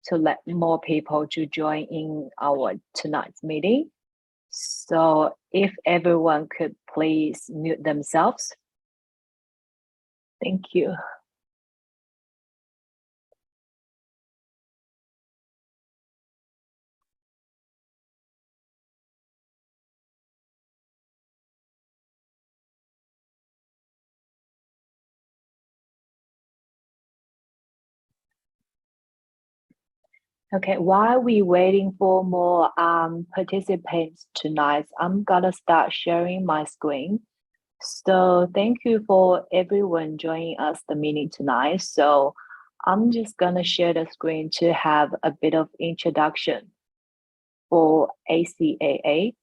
to let more people to join in our tonight's meeting. So if everyone could please mute themselves. Thank you. Okay, while we waiting for more participants tonight, I'm gonna start sharing my screen. So thank you for everyone joining us the meeting tonight. So I'm just gonna share the screen to have a bit of introduction for ACAA.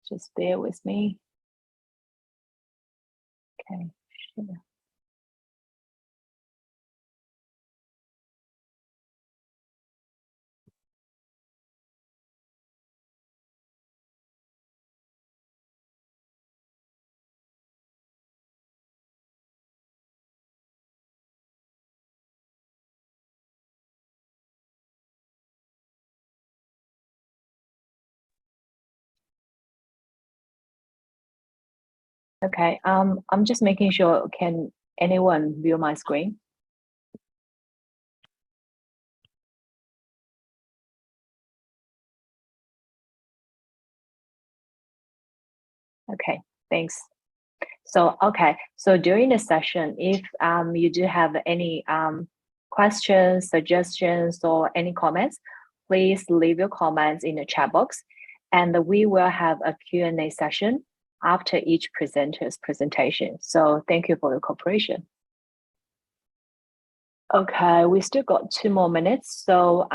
Just bear with me. Okay, sure. Okay, I'm just making sure, can anyone view my screen? Okay, thanks. So, okay, so during the session, if you do have any questions, suggestions, or any comments, please leave your comments in the chat box, and we will have a Q&A session after each presenter's presentation. So thank you for your cooperation. Okay, we still got 2 more minutes, so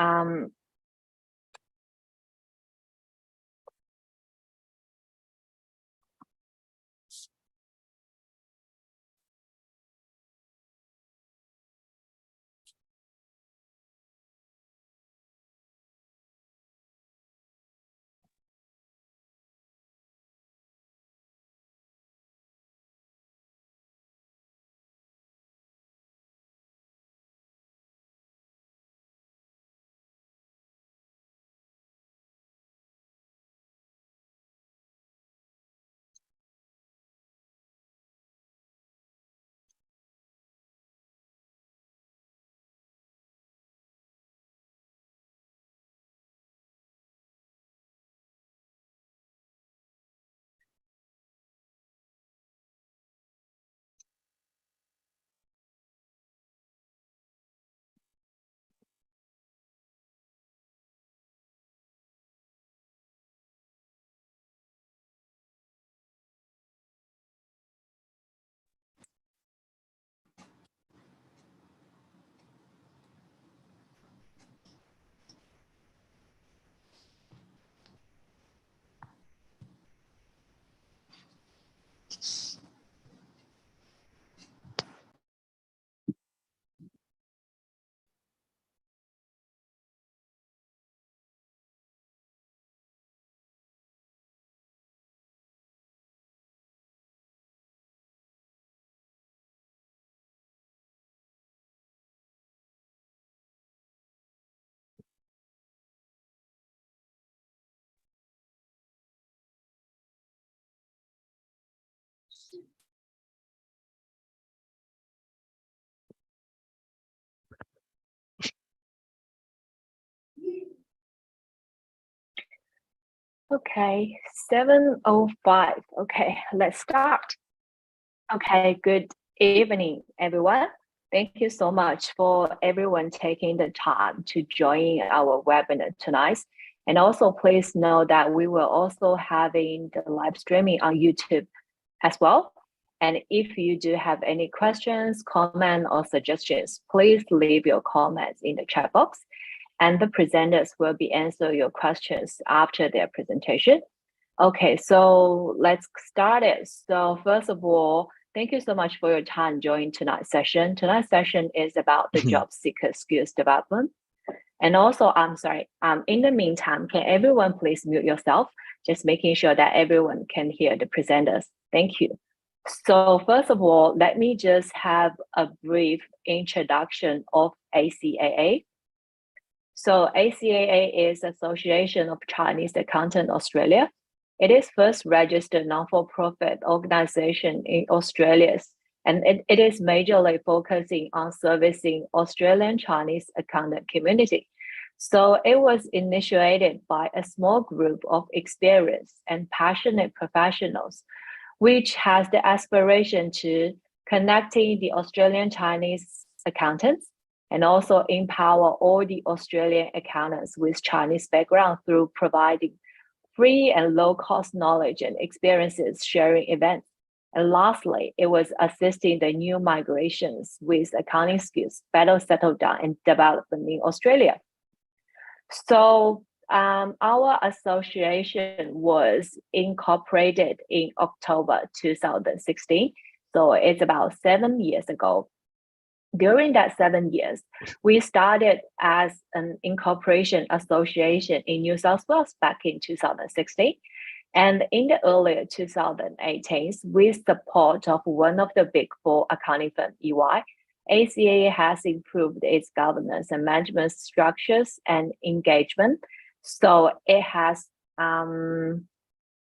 okay, 7:05. Okay, let's start. Okay, good evening, everyone. Thank you so much for everyone taking the time to join our webinar tonight. And also please know that we will also having the live streaming on YouTube as well. And if you do have any questions, comment, or suggestions, please leave your comments in the chat box, and the presenters will be answer your questions after their presentation. Okay, so let's start it. So first of all, thank you so much for your time joining tonight's session. Tonight's session is about the job seeker skills development. And also, I'm sorry, in the meantime, can everyone please mute yourself? Just making sure that everyone can hear the presenters. Thank you. So first of all, let me just have a brief introduction of ACAA. So ACAA is Association of Chinese Accountants Australia. It is first registered non-for-profit organization in Australia, and it is majorly focusing on servicing Australian Chinese accountant community. So it was initiated by a small group of experienced and passionate professionals, which has the aspiration to connecting the Australian Chinese accountants and also empower all the Australian accountants with Chinese background through providing free and low-cost knowledge and experiences sharing events. And lastly, it was assisting the new migrations with accounting skills better settled down and development in Australia. So our association was incorporated in October 2016. So it's about 7 years ago. During that 7 years, we started as an incorporation association in New South Wales back in 2016. And in the early 2018, with support of one of the big four accounting firm, EY, ACAA has improved its governance and management structures and engagement. So it has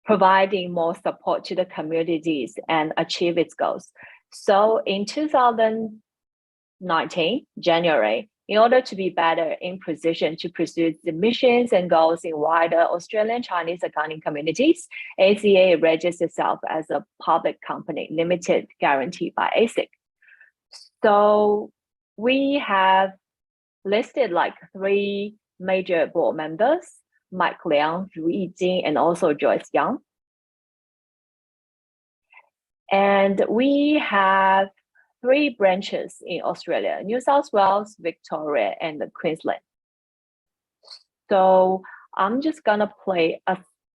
providing more support to the communities and achieve its goals. So in 2019, January, in order to be better in position to pursue the missions and goals in wider Australian Chinese accounting communities, ACAA registered itself as a public company limited guaranteed by ASIC. So we have listed like 3 major board members, Mike Liang, Zhu Yijing, and also Joyce Young. And we have 3 branches in Australia, New South Wales, Victoria, and Queensland. So I'm just gonna play a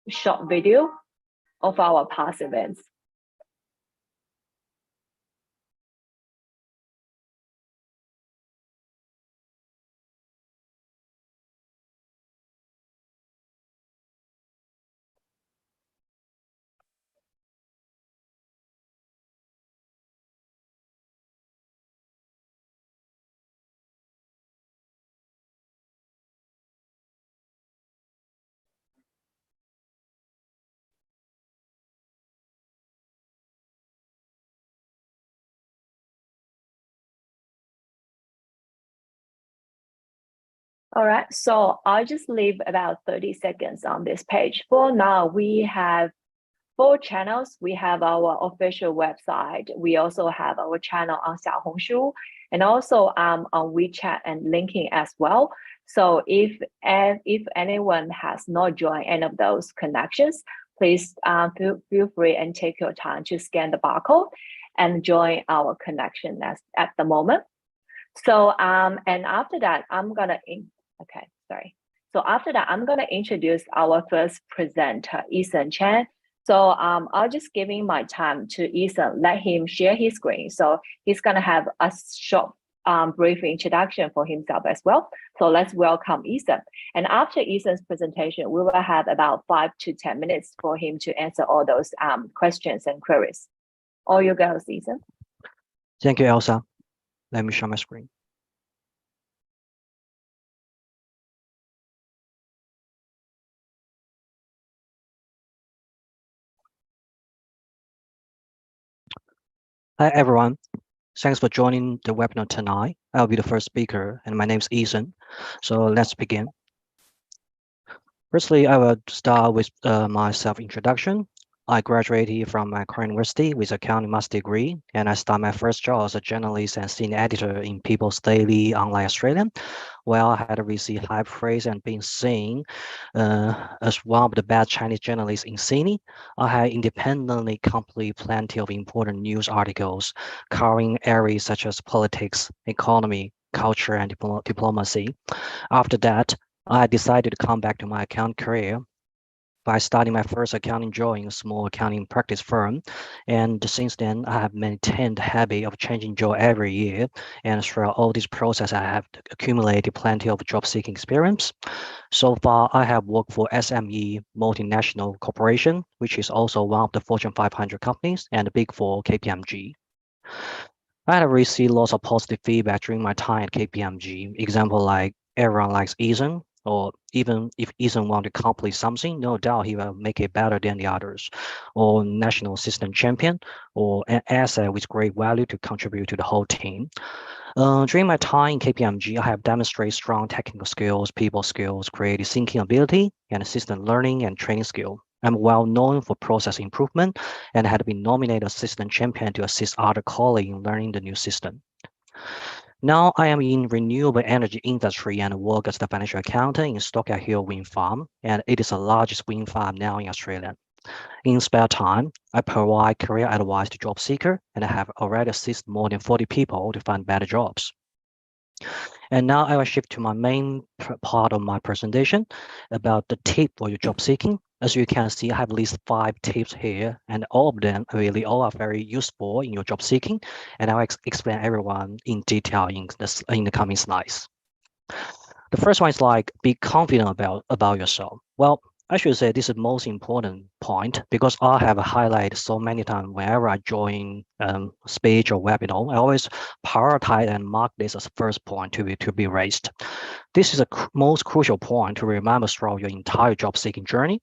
short video of our past events. All right, so I'll just leave about 30 seconds on this page. For now, we have 4 channels. We have our official website. We also have our channel on Xiaohongshu and also on WeChat and LinkedIn as well. So if anyone has not joined any of those connections, please feel free and take your time to scan the barcode and join our connection at the moment. So and after that, So after that, I'm gonna introduce our first presenter, Ethan Chen. So I'll just giving my time to Ethan, let him share his screen. So he's gonna have a short brief introduction for himself as well. So let's welcome Ethan. And after Ethan's presentation, we will have about 5 to 10 minutes for him to answer all those questions and queries. All you guys, Ethan. Thank you, Elsa. Let me share my screen. Hi, everyone. Thanks for joining the webinar tonight. I'll be the first speaker, and my name is Ethan. So let's begin. Firstly, I will start with my self-introduction. I graduated from Macquarie University with accounting master degree, and I started my first job as a journalist and senior editor in People's Daily Online Australian, where I had received high praise and been seen as one of the best Chinese journalists in Sydney. I had independently completed plenty of important news articles covering areas such as politics, economy, culture, and diplomacy. After that, I decided to come back to my accounting career by starting my first accounting job in a small accounting practice firm. And since then, I have maintained the habit of changing job every year. And throughout all this process, I have accumulated plenty of job seeking experience. So far, I have worked for SME Multinational Corporation, which is also one of the Fortune 500 companies, and the Big Four KPMG. I have received lots of positive feedback during my time at KPMG. Example like everyone likes Ethan, or even if Ethan want to complete something, no doubt he will make it better than the others, or national assistant champion, or an asset with great value to contribute to the whole team. During my time in KPMG, I have demonstrated strong technical skills, people skills, creative thinking ability, and assistant learning and training skill. I'm well known for process improvement and had been nominated assistant champion to assist other colleagues in learning the new system. Now I am in renewable energy industry and work as the financial accountant in Stockdale Hill Wind Farm, and it is the largest wind farm now in Australia. In spare time, I provide career advice to job seekers, and I have already assisted more than 40 people to find better jobs. And now I will shift to my main part of my presentation about the tip for your job seeking. As you can see, I have at least 5 tips here, and all of them really all are very useful in your job seeking. And I'll explain everyone in detail in the coming slides. The first one is like be confident about yourself. Well, I should say this is the most important point because I have highlighted so many times whenever I join speech or webinar, I always prioritize and mark this as first point to be raised. This is a most crucial point to remember throughout your entire job seeking journey,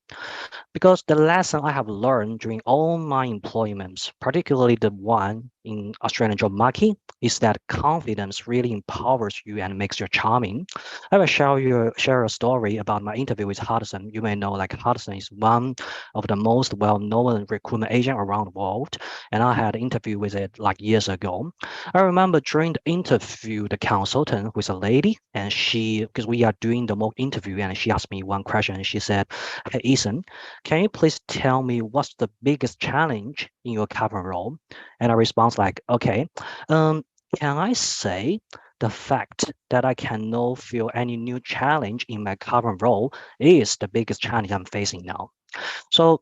because the lesson I have learned during all my employments, particularly the one in Australian job market, is that confidence really empowers you and makes you charming. I will share a story about my interview with Hudson. You may know like Hudson is one of the most well-known recruitment agent around the world, and I had an interview with it like years ago. I remember during the interview, the consultant was a lady, and because we are doing the mock interview, and she asked me one question, and she said, "Hey, Ethan, can you please tell me what's the biggest challenge in your current role?" And I respond like, okay, can I say the fact that I cannot feel any new challenge in my current role is the biggest challenge I'm facing now. So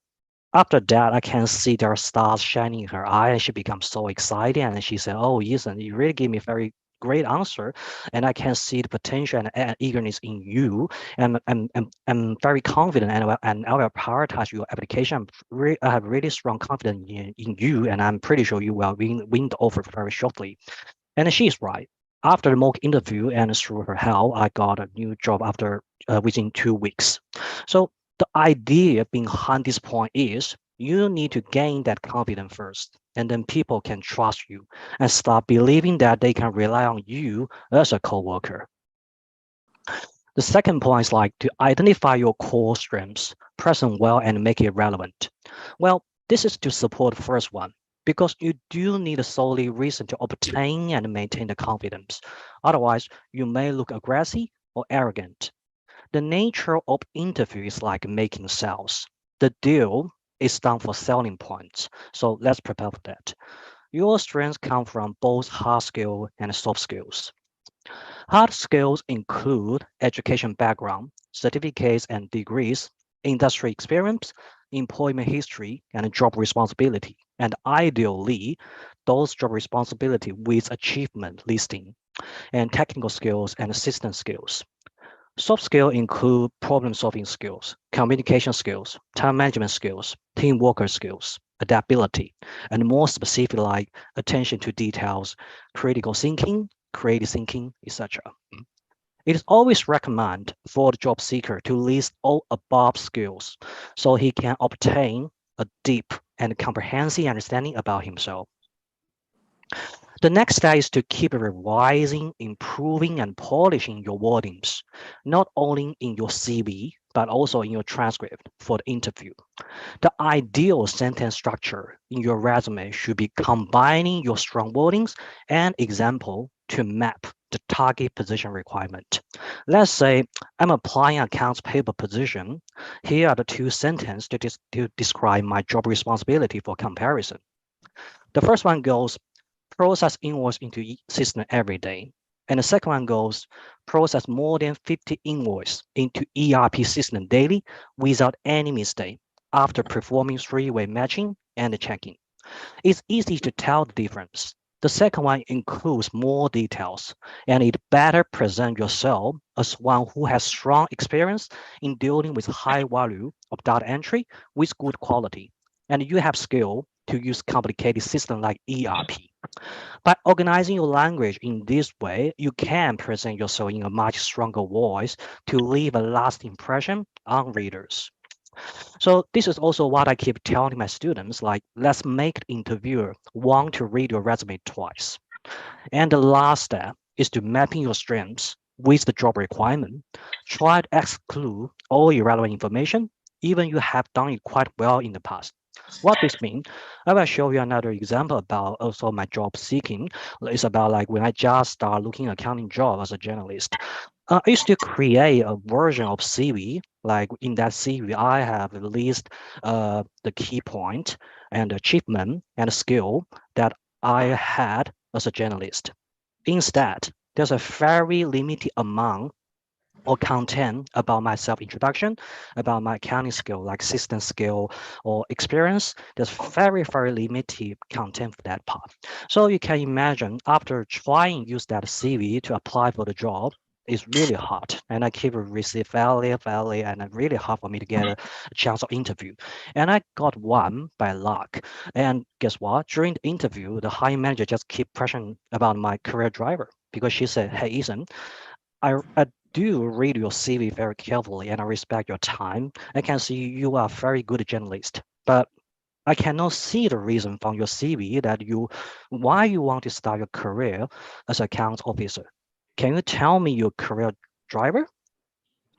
after that, I can see there are stars shining in her eye, and she becomes so excited. And she said, "Oh, Ethan, you really gave me very great answer, and I can see the potential and eagerness in you, and I'm very confident, and I will prioritize your application. I have really strong confidence in you, and I'm pretty sure you will win the offer very shortly." And she's right. After the mock interview and through her help, I got a new job after within 2 weeks. So the idea behind this point is you need to gain that confidence first, and then people can trust you and start believing that they can rely on you as a coworker. The second point is like to identify your core strengths, present well, and make it relevant. Well, this is to support the first one, because you do need a solid reason to obtain and maintain the confidence. Otherwise, you may look aggressive or arrogant. The nature of interview is like making sales. The deal is done for selling points. So let's prepare for that. Your strengths come from both hard skills and soft skills. Hard skills include education background, certificates and degrees, industry experience, employment history, and job responsibility. And ideally, those job responsibility with achievement listing, and technical skills and assistant skills. Soft skills include problem-solving skills, communication skills, time management skills, team worker skills, adaptability, and more specific like attention to details, critical thinking, creative thinking, etc. It is always recommended for the job seeker to list all above skills so he can obtain a deep and comprehensive understanding about himself. The next step is to keep revising, improving, and polishing your wordings, not only in your CV, but also in your transcript for the interview. The ideal sentence structure in your resume should be combining your strong wordings and example to map the target position requirement. Let's say I'm applying accounts payable position. Here are the 2 sentences to describe my job responsibility for comparison. The first one goes, process invoice into system every day. And the second one goes, process more than 50 invoice into ERP system daily without any mistake after performing 3-way matching and checking. It's easy to tell the difference. The second one includes more details, and it better present yourself as one who has strong experience in dealing with high value of data entry with good quality, and you have skill to use complicated system like ERP. By organizing your language in this way, you can present yourself in a much stronger voice to leave a lasting impression on readers. So this is also what I keep telling my students, like, let's make the interviewer want to read your resume twice. And the last step is to mapping your strengths with the job requirement. Try to exclude all irrelevant information, even you have done it quite well in the past. What this means, I will show you another example about also my job seeking. It's about like when I just start looking accounting job as a journalist. I used to create a version of CV. Like in that CV, I have at least the key point and achievement and skill that I had as a journalist. Instead, there's a very limited amount or content about my self-introduction, about my accounting skill, like system skill or experience. There's very, very limited content for that part. So you can imagine after trying to use that CV to apply for the job, it's really hard. And I keep receive failure, and it's really hard for me to get a chance of interview. And I got one by luck. And guess what? During the interview, the hiring manager just keep pressuring about my career driver because she said, "Hey, Ethan, I do read your CV very carefully and I respect your time. I can see you are a very good journalist, but I cannot see the reason from your CV that why you want to start your career as account officer. Can you tell me your career driver?"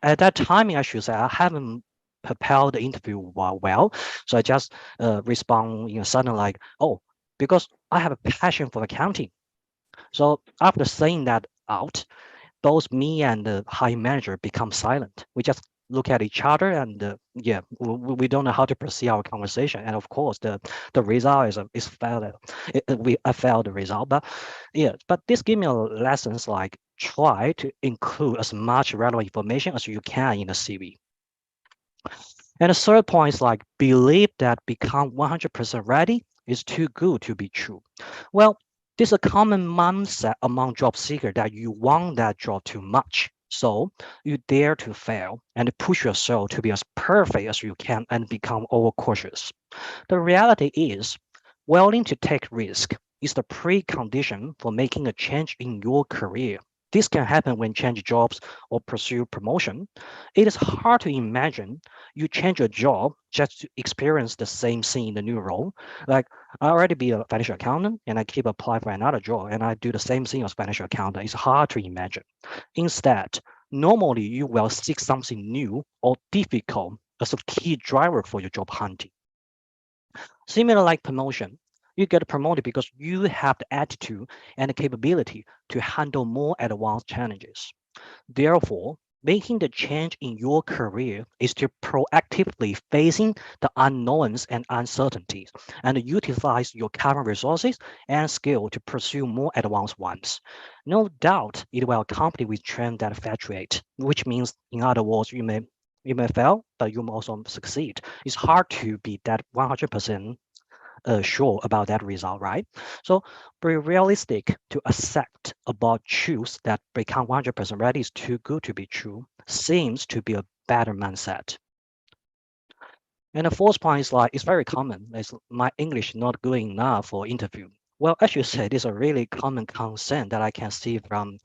At that time, I should say I haven't prepared the interview well, so I just respond, suddenly like, "Oh, because I have a passion for accounting." So after saying that out, both me and the hiring manager become silent. We just look at each other and yeah, we don't know how to proceed our conversation. And of course, the result is failed. I failed the result, but yeah, but this give me a lessons like try to include as much relevant information as you can in a CV. And the third point is like believe that become 100% ready is too good to be true. Well, this is a common mindset among job seekers that you want that job too much. So you dare to fail and push yourself to be as perfect as you can and become overcautious. The reality is, willing to take risk is the precondition for making a change in your career. This can happen when change jobs or pursue promotion. It is hard to imagine you change your job just to experience the same thing in the new role. Like I already be a financial accountant and I keep applying for another job and I do the same thing as financial accountant. It's hard to imagine. Instead, normally you will seek something new or difficult as a key driver for your job hunting. Similar like promotion, you get promoted because you have the attitude and the capability to handle more advanced challenges. Therefore, making the change in your career is to proactively facing the unknowns and uncertainties and utilize your current resources and skill to pursue more advanced ones. No doubt it will accompany with trends that fluctuate, which means, in other words, you may fail, but you may also succeed. It's hard to be that 100% sure about that result, right? So be realistic to accept about truths that become 100% ready is too good to be true seems to be a better mindset. And the fourth point is like, it's very common. It's my English not good enough for interview. Well, I should say this is a really common concern that I can see from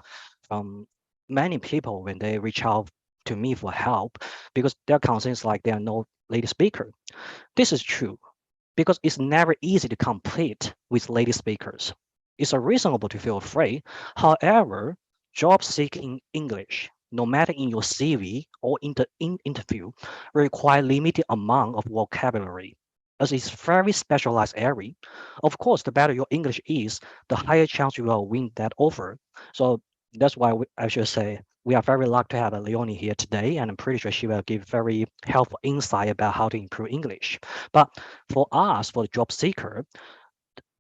many people when they reach out to me for help because their concerns like there are no native speaker. This is true because it's never easy to compete with native speakers. It's reasonable to feel afraid. However, job seeking English, no matter in your CV or in interview, require limited amount of vocabulary. As it's very specialized area, of course, the better your English is, the higher chance you will win that offer. So that's why I should say we are very lucky to have Leonie here today, and I'm pretty sure she will give very helpful insight about how to improve English. But for us, for the job seeker,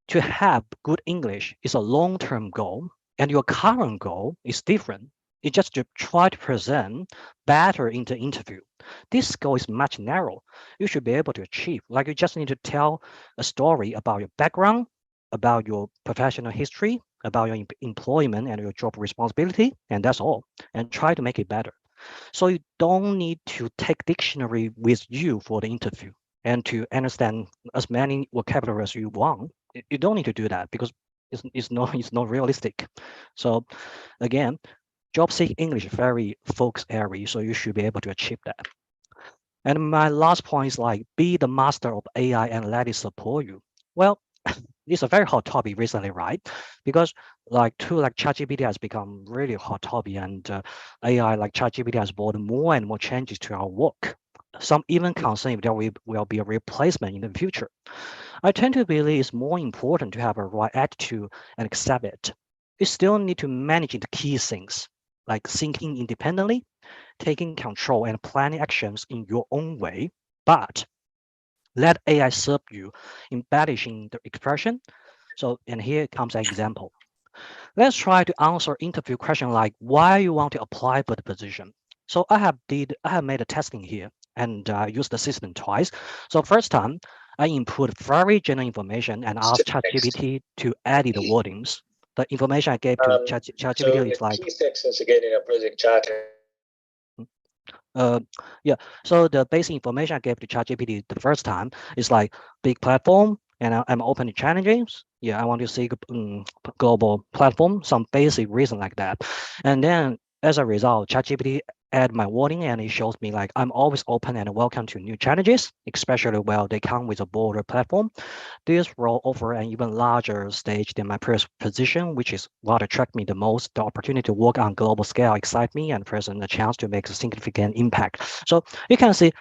to have good English is a long-term goal, and your current goal is different. It's just to try to present better in the interview. This goal is much narrow. You should be able to achieve. Like you just need to tell a story about your background, about your professional history, about your employment and your job responsibility, and that's all. And try to make it better. So you don't need to take dictionary with you for the interview and to understand as many vocabulary as you want. You don't need to do that because it's not realistic. So again, job seek English is very focused area, so you should be able to achieve that. And my last point is like, be the master of AI and let it support you. Well, it's a very hot topic recently, right? Because like ChatGPT has become really hot topic, and AI like ChatGPT has brought more and more changes to our work. Some even concern if there will be a replacement in the future. I tend to believe it's more important to have a right attitude and accept it. You still need to manage the key things, like thinking independently, taking control and planning actions in your own way, but let AI serve you, embellishing the expression. So, and here comes an example. Let's try to answer interview question like why you want to apply for the position. So I have made a testing here and used the system twice. So first time, I input very general information and asked ChatGPT to edit the wordings. The information I gave to ChatGPT is like key sections again in a project chart. Yeah, so the basic information I gave to ChatGPT the first time is like big platform, and I'm open to challenges. Yeah, I want to see global platform, some basic reason like that. And then as a result, ChatGPT add my wording and it shows me like I'm always open and welcome to new challenges, especially while they come with a broader platform. This role offer an even larger stage than my previous position, which is what attracted me the most. The opportunity to work on global scale excite me and present the chance to make a significant impact. So you can see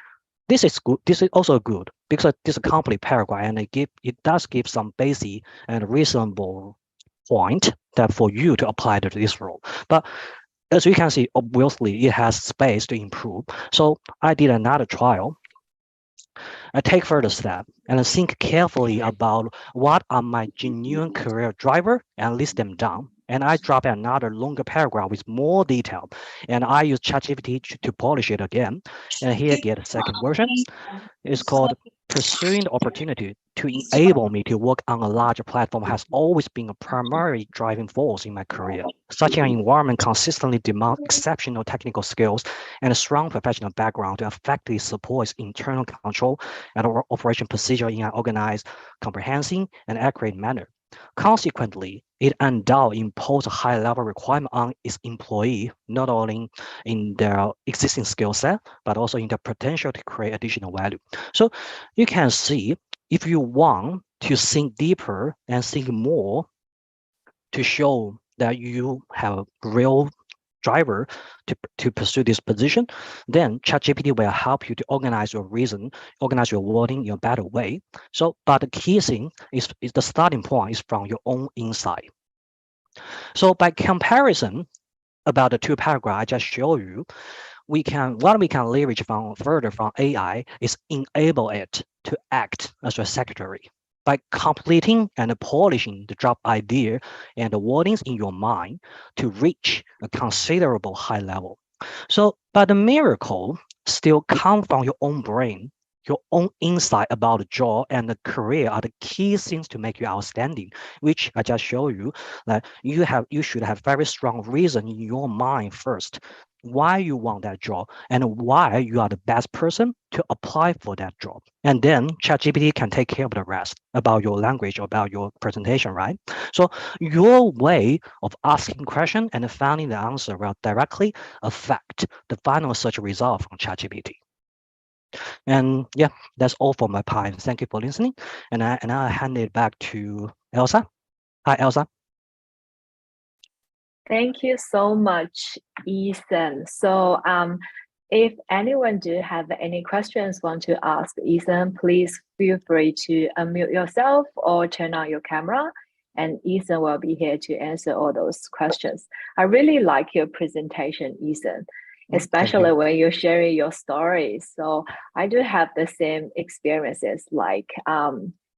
this is good. This is also good because this is a complete paragraph and it does give some basic and reasonable point that for you to apply to this role. But as you can see, obviously it has space to improve. So I did another trial. I take further step and think carefully about what are my genuine career driver and list them down. And I drop another longer paragraph with more detail. And I use ChatGPT to polish it again. And here get a second version. It's called Pursuing the Opportunity to enable me to work on a larger platform has always been a primary driving force in my career. Such an environment consistently demands exceptional technical skills and a strong professional background to effectively support its internal control and operation procedure in an organized, comprehensive, and accurate manner. Consequently, it undoubtedly imposes a high-level requirement on its employee, not only in their existing skill set, but also in the potential to create additional value. So you can see if you want to think deeper and think more to show that you have a real driver to pursue this position, then ChatGPT will help you to organize your reason, organize your wording in a better way. So, but the key thing is the starting point is from your own insight. So by comparison, about the two paragraphs I just showed you, what we can leverage from further from AI is enable it to act as a secretary by completing and polishing the job idea and the wordings in your mind to reach a considerable high level. So, but the miracle still comes from your own brain. Your own insight about the job and the career are the key things to make you outstanding, which I just showed you. That you should have very strong reason in your mind first why you want that job and why you are the best person to apply for that job. And then ChatGPT can take care of the rest about your language, about your presentation, right? So your way of asking question and finding the answer will directly affect the final search result from ChatGPT. And yeah, that's all for my part. Thank you for listening. And I hand it back to Elsa. Hi, Elsa. Thank you so much, Ethan. So if anyone do have any questions want to ask Ethan, please feel free to unmute yourself or turn on your camera, and Ethan will be here to answer all those questions. I really like your presentation, Ethan, especially when you're sharing your stories. So I do have the same experiences like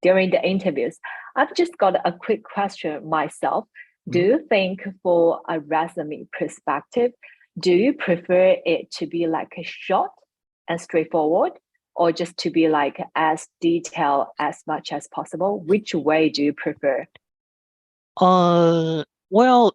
during the interviews. I've just got a quick question myself. Do you think for a resume perspective, do you prefer it to be like a short and straightforward, or just to be like as detailed as much as possible? Which way do you prefer? Well,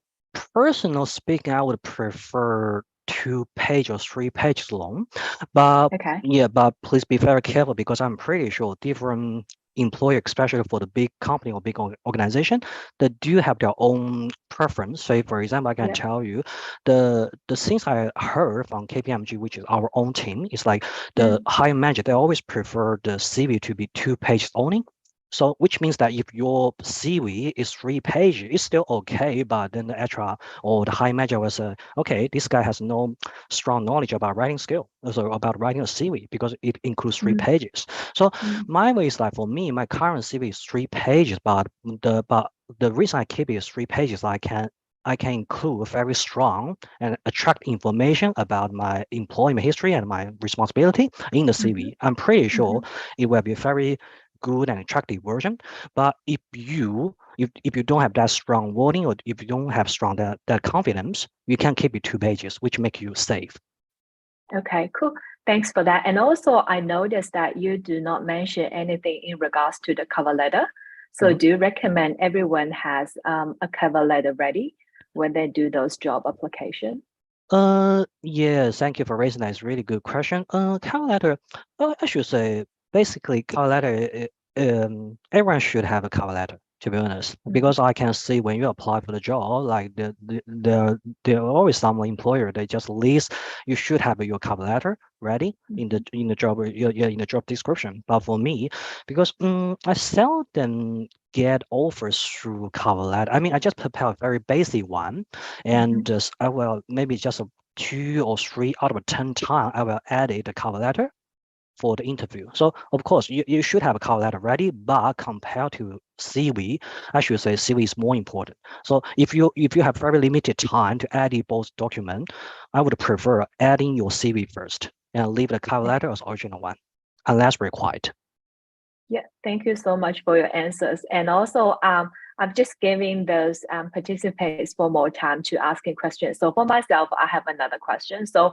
personal speaking, I would prefer 2 pages or 3 pages long, but yeah, but please be very careful because I'm pretty sure different employer, especially for the big company or big organization, they do have their own preference. Say, for example, I can tell you the things I heard from KPMG, which is our own team, is like the hiring manager, they always prefer the CV to be 2 pages only. So which means that if your CV is 3 pages, it's still okay, but then the HR or the hiring manager will say, okay, this guy has no strong knowledge about writing skill, so about writing a CV because it includes 3 pages. So my way is like, for me, my current CV is 3 pages, but the reason I keep it is 3 pages, I can include very strong and attract information about my employment history and my responsibility in the CV. I'm pretty sure it will be very good and attractive version. But if you don't have that strong wording, or if you don't have strong that confidence, you can keep it 2 pages, which make you safe. Okay, cool. Thanks for that. And also, I noticed that you do not mention anything in regards to the cover letter. So do you recommend everyone has a cover letter ready when they do those job applications? Yeah, thank you for raising that. It's a really good question. Cover letter, I should say, basically, cover letter, everyone should have a cover letter, to be honest, because I can see when you apply for the job, like there are always some employer, they just list you should have your cover letter ready in the job, in the job description. But for me, because I seldom get offers through cover letter. I mean, I just prepare a very basic one, and I will maybe just 2 or 3 out of 10 times I will edit the cover letter for the interview. So of course you should have a cover letter ready, but compared to CV, I should say CV is more important. So if you have very limited time to edit both documents, I would prefer adding your CV first and leave the cover letter as original one, unless required. Yeah, thank you so much for your answers. And also, I'm just giving those participants for more time to asking questions. So for myself, I have another question. So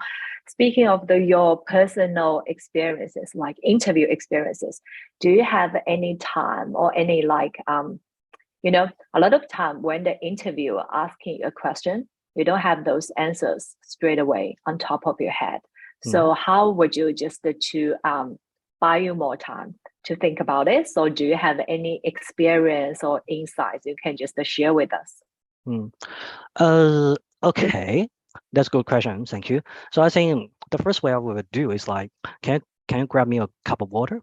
speaking of your personal experiences, like interview experiences, do you have any time or any a lot of time when the interviewer asking you a question, you don't have those answers straight away on top of your head. So how would you just to buy you more time to think about it? So do you have any experience or insights you can just share with us? Okay, that's a good question. Thank you. So I think the first way I would do is like, can you grab me a cup of water?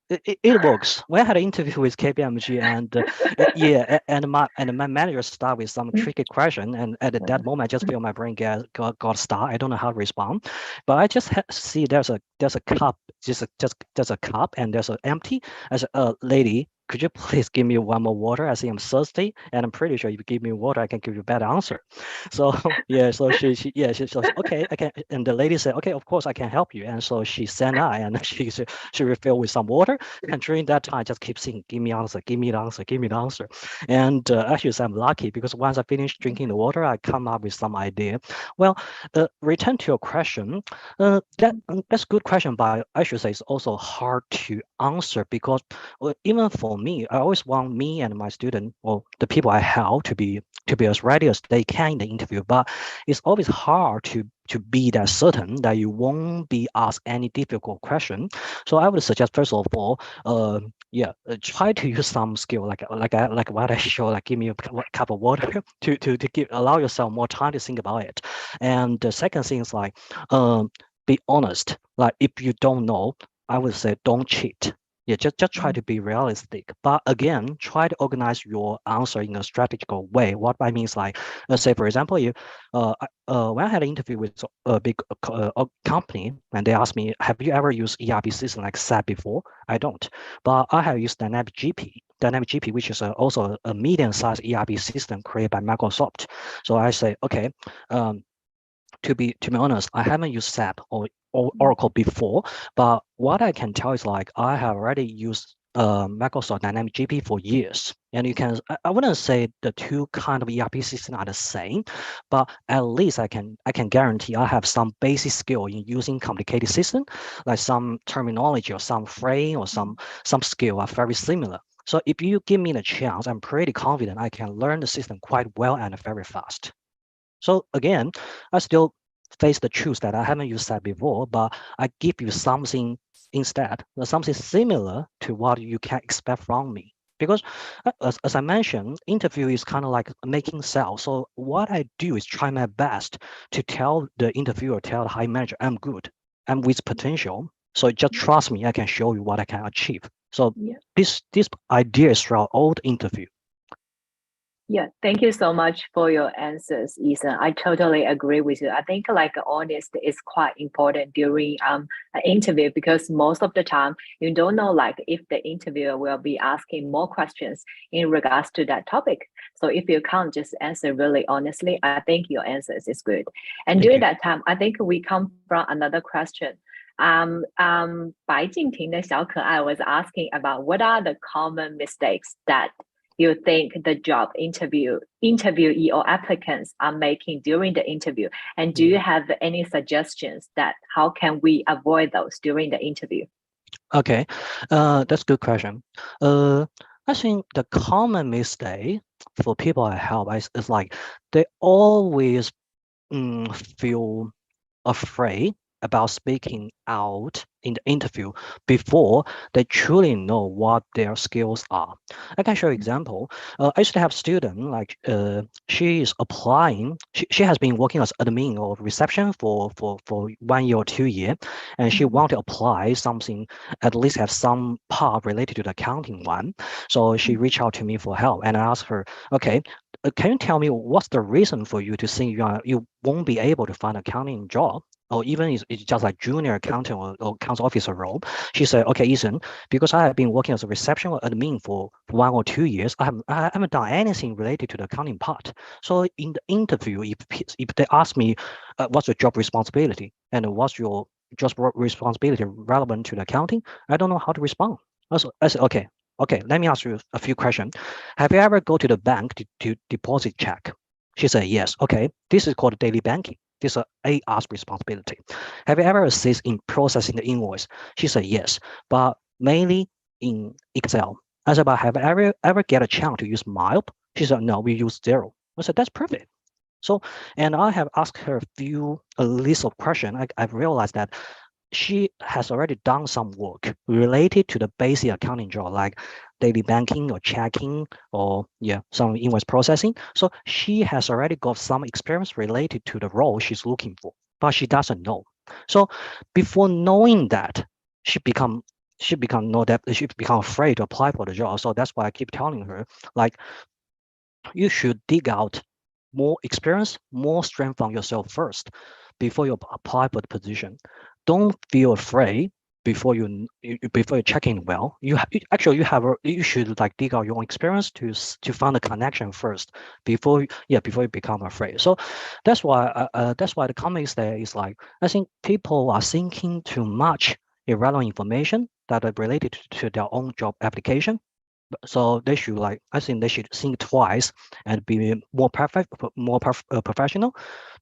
It works. When I had an interview with KPMG, and and my manager started with some tricky question, and at that moment I just feel my brain got stuck. I don't know how to respond, but I just see there's a cup, just a cup, and there's an empty. As a lady, could you please give me one more water? I say I'm thirsty, and I'm pretty sure if you give me water, I can give you a better answer. So yeah, so she says, okay, I can. And the lady said, okay, of course I can help you. And so she sent out, and she refilled with some water. And during that time, I just keep saying, give me answer, give me the answer, give me the answer. And actually, I'm lucky because once I finish drinking the water, I come up with some idea. Well, return to your question, that's a good question, but I should say it's also hard to answer because even for me, I always want me and my student or the people I help to be as ready as they can in the interview. But it's always hard to be that certain that you won't be asked any difficult question. So I would suggest, first of all, try to use some skill like what I show, like give me a cup of water to allow yourself more time to think about it. And the second thing is like, be honest. Like if you don't know, I would say don't cheat. Yeah, just try to be realistic. But again, try to organize your answer in a strategical way. What I mean is like, let's say, for example, when I had an interview with a big company, and they asked me, have you ever used ERP system like SAP before? I don't. But I have used Dynamic GP, which is also a medium-sized ERP system created by Microsoft. So I say, okay, to be honest, I haven't used SAP or Oracle before, but what I can tell is like I have already used Microsoft Dynamic GP for years, and you can. I wouldn't say the two kind of ERP systems are the same, but at least I can guarantee I have some basic skill in using complicated system, like some terminology or some frame or some skill are very similar. So if you give me the chance, I'm pretty confident I can learn the system quite well and very fast. So again, I still face the truth that I haven't used that before, but I give you something instead, something similar to what you can expect from me. Because as I mentioned, interview is kind of like making sales. So what I do is try my best to tell the interviewer, tell the hiring manager, I'm good, I'm with potential. So just trust me, I can show you what I can achieve. So this idea is throughout all the interview. Yeah, thank you so much for your answers, Ethan. I totally agree with you. I think like honesty is quite important during an interview, because most of the time you don't know like if the interviewer will be asking more questions in regards to that topic. So if you can't just answer really honestly, I think your answers is good. And during that time, I think we come from another question. 白敬亭的小可爱 was asking about what are the common mistakes that you think the job interviewee or applicants are making during the interview, and do you have any suggestions that how can we avoid those during the interview? Okay, that's a good question. I think the common mistake for people I help is like they always feel afraid about speaking out in the interview before they truly know what their skills are. I can show you example. I used to have a student like she is applying. She has been working as admin or reception for 1 year or 2 years, and she want to apply something, at least have some part related to the accounting one. So she reached out to me for help, and I asked her, okay, can you tell me what's the reason for you to think you won't be able to find an accounting job? Or even it's just like junior accountant or accounts officer role. She said, okay, Ethan, because I have been working as a reception or admin for 1 or 2 years, I haven't done anything related to the accounting part. So in the interview, if they ask me, what's your job responsibility and what's your job responsibility relevant to the accounting, I don't know how to respond. I said, okay, let me ask you a few questions. Have you ever go to the bank to deposit check? She said, yes. Okay, this is called daily banking. This is AR's responsibility. Have you ever assist in processing the invoice? She said, yes, but mainly in Excel. I said, but have you ever get a chance to use MILP? She said, no, we use Xero. I said, that's perfect. So, and I have asked her a list of questions. I've realized that she has already done some work related to the basic accounting job, like daily banking or checking or some invoice processing. So she has already got some experience related to the role she's looking for, but she doesn't know. So before knowing that, she become afraid to apply for the job. So that's why I keep telling her, like, you should dig out more experience, more strength on yourself first before you apply for the position. Don't feel afraid before you check in well. You should like dig out your own experience to find a connection first before you become afraid. So that's why the comment there is like, I think people are thinking too much irrelevant information that are related to their own job application. So they should I think they should think twice and be more professional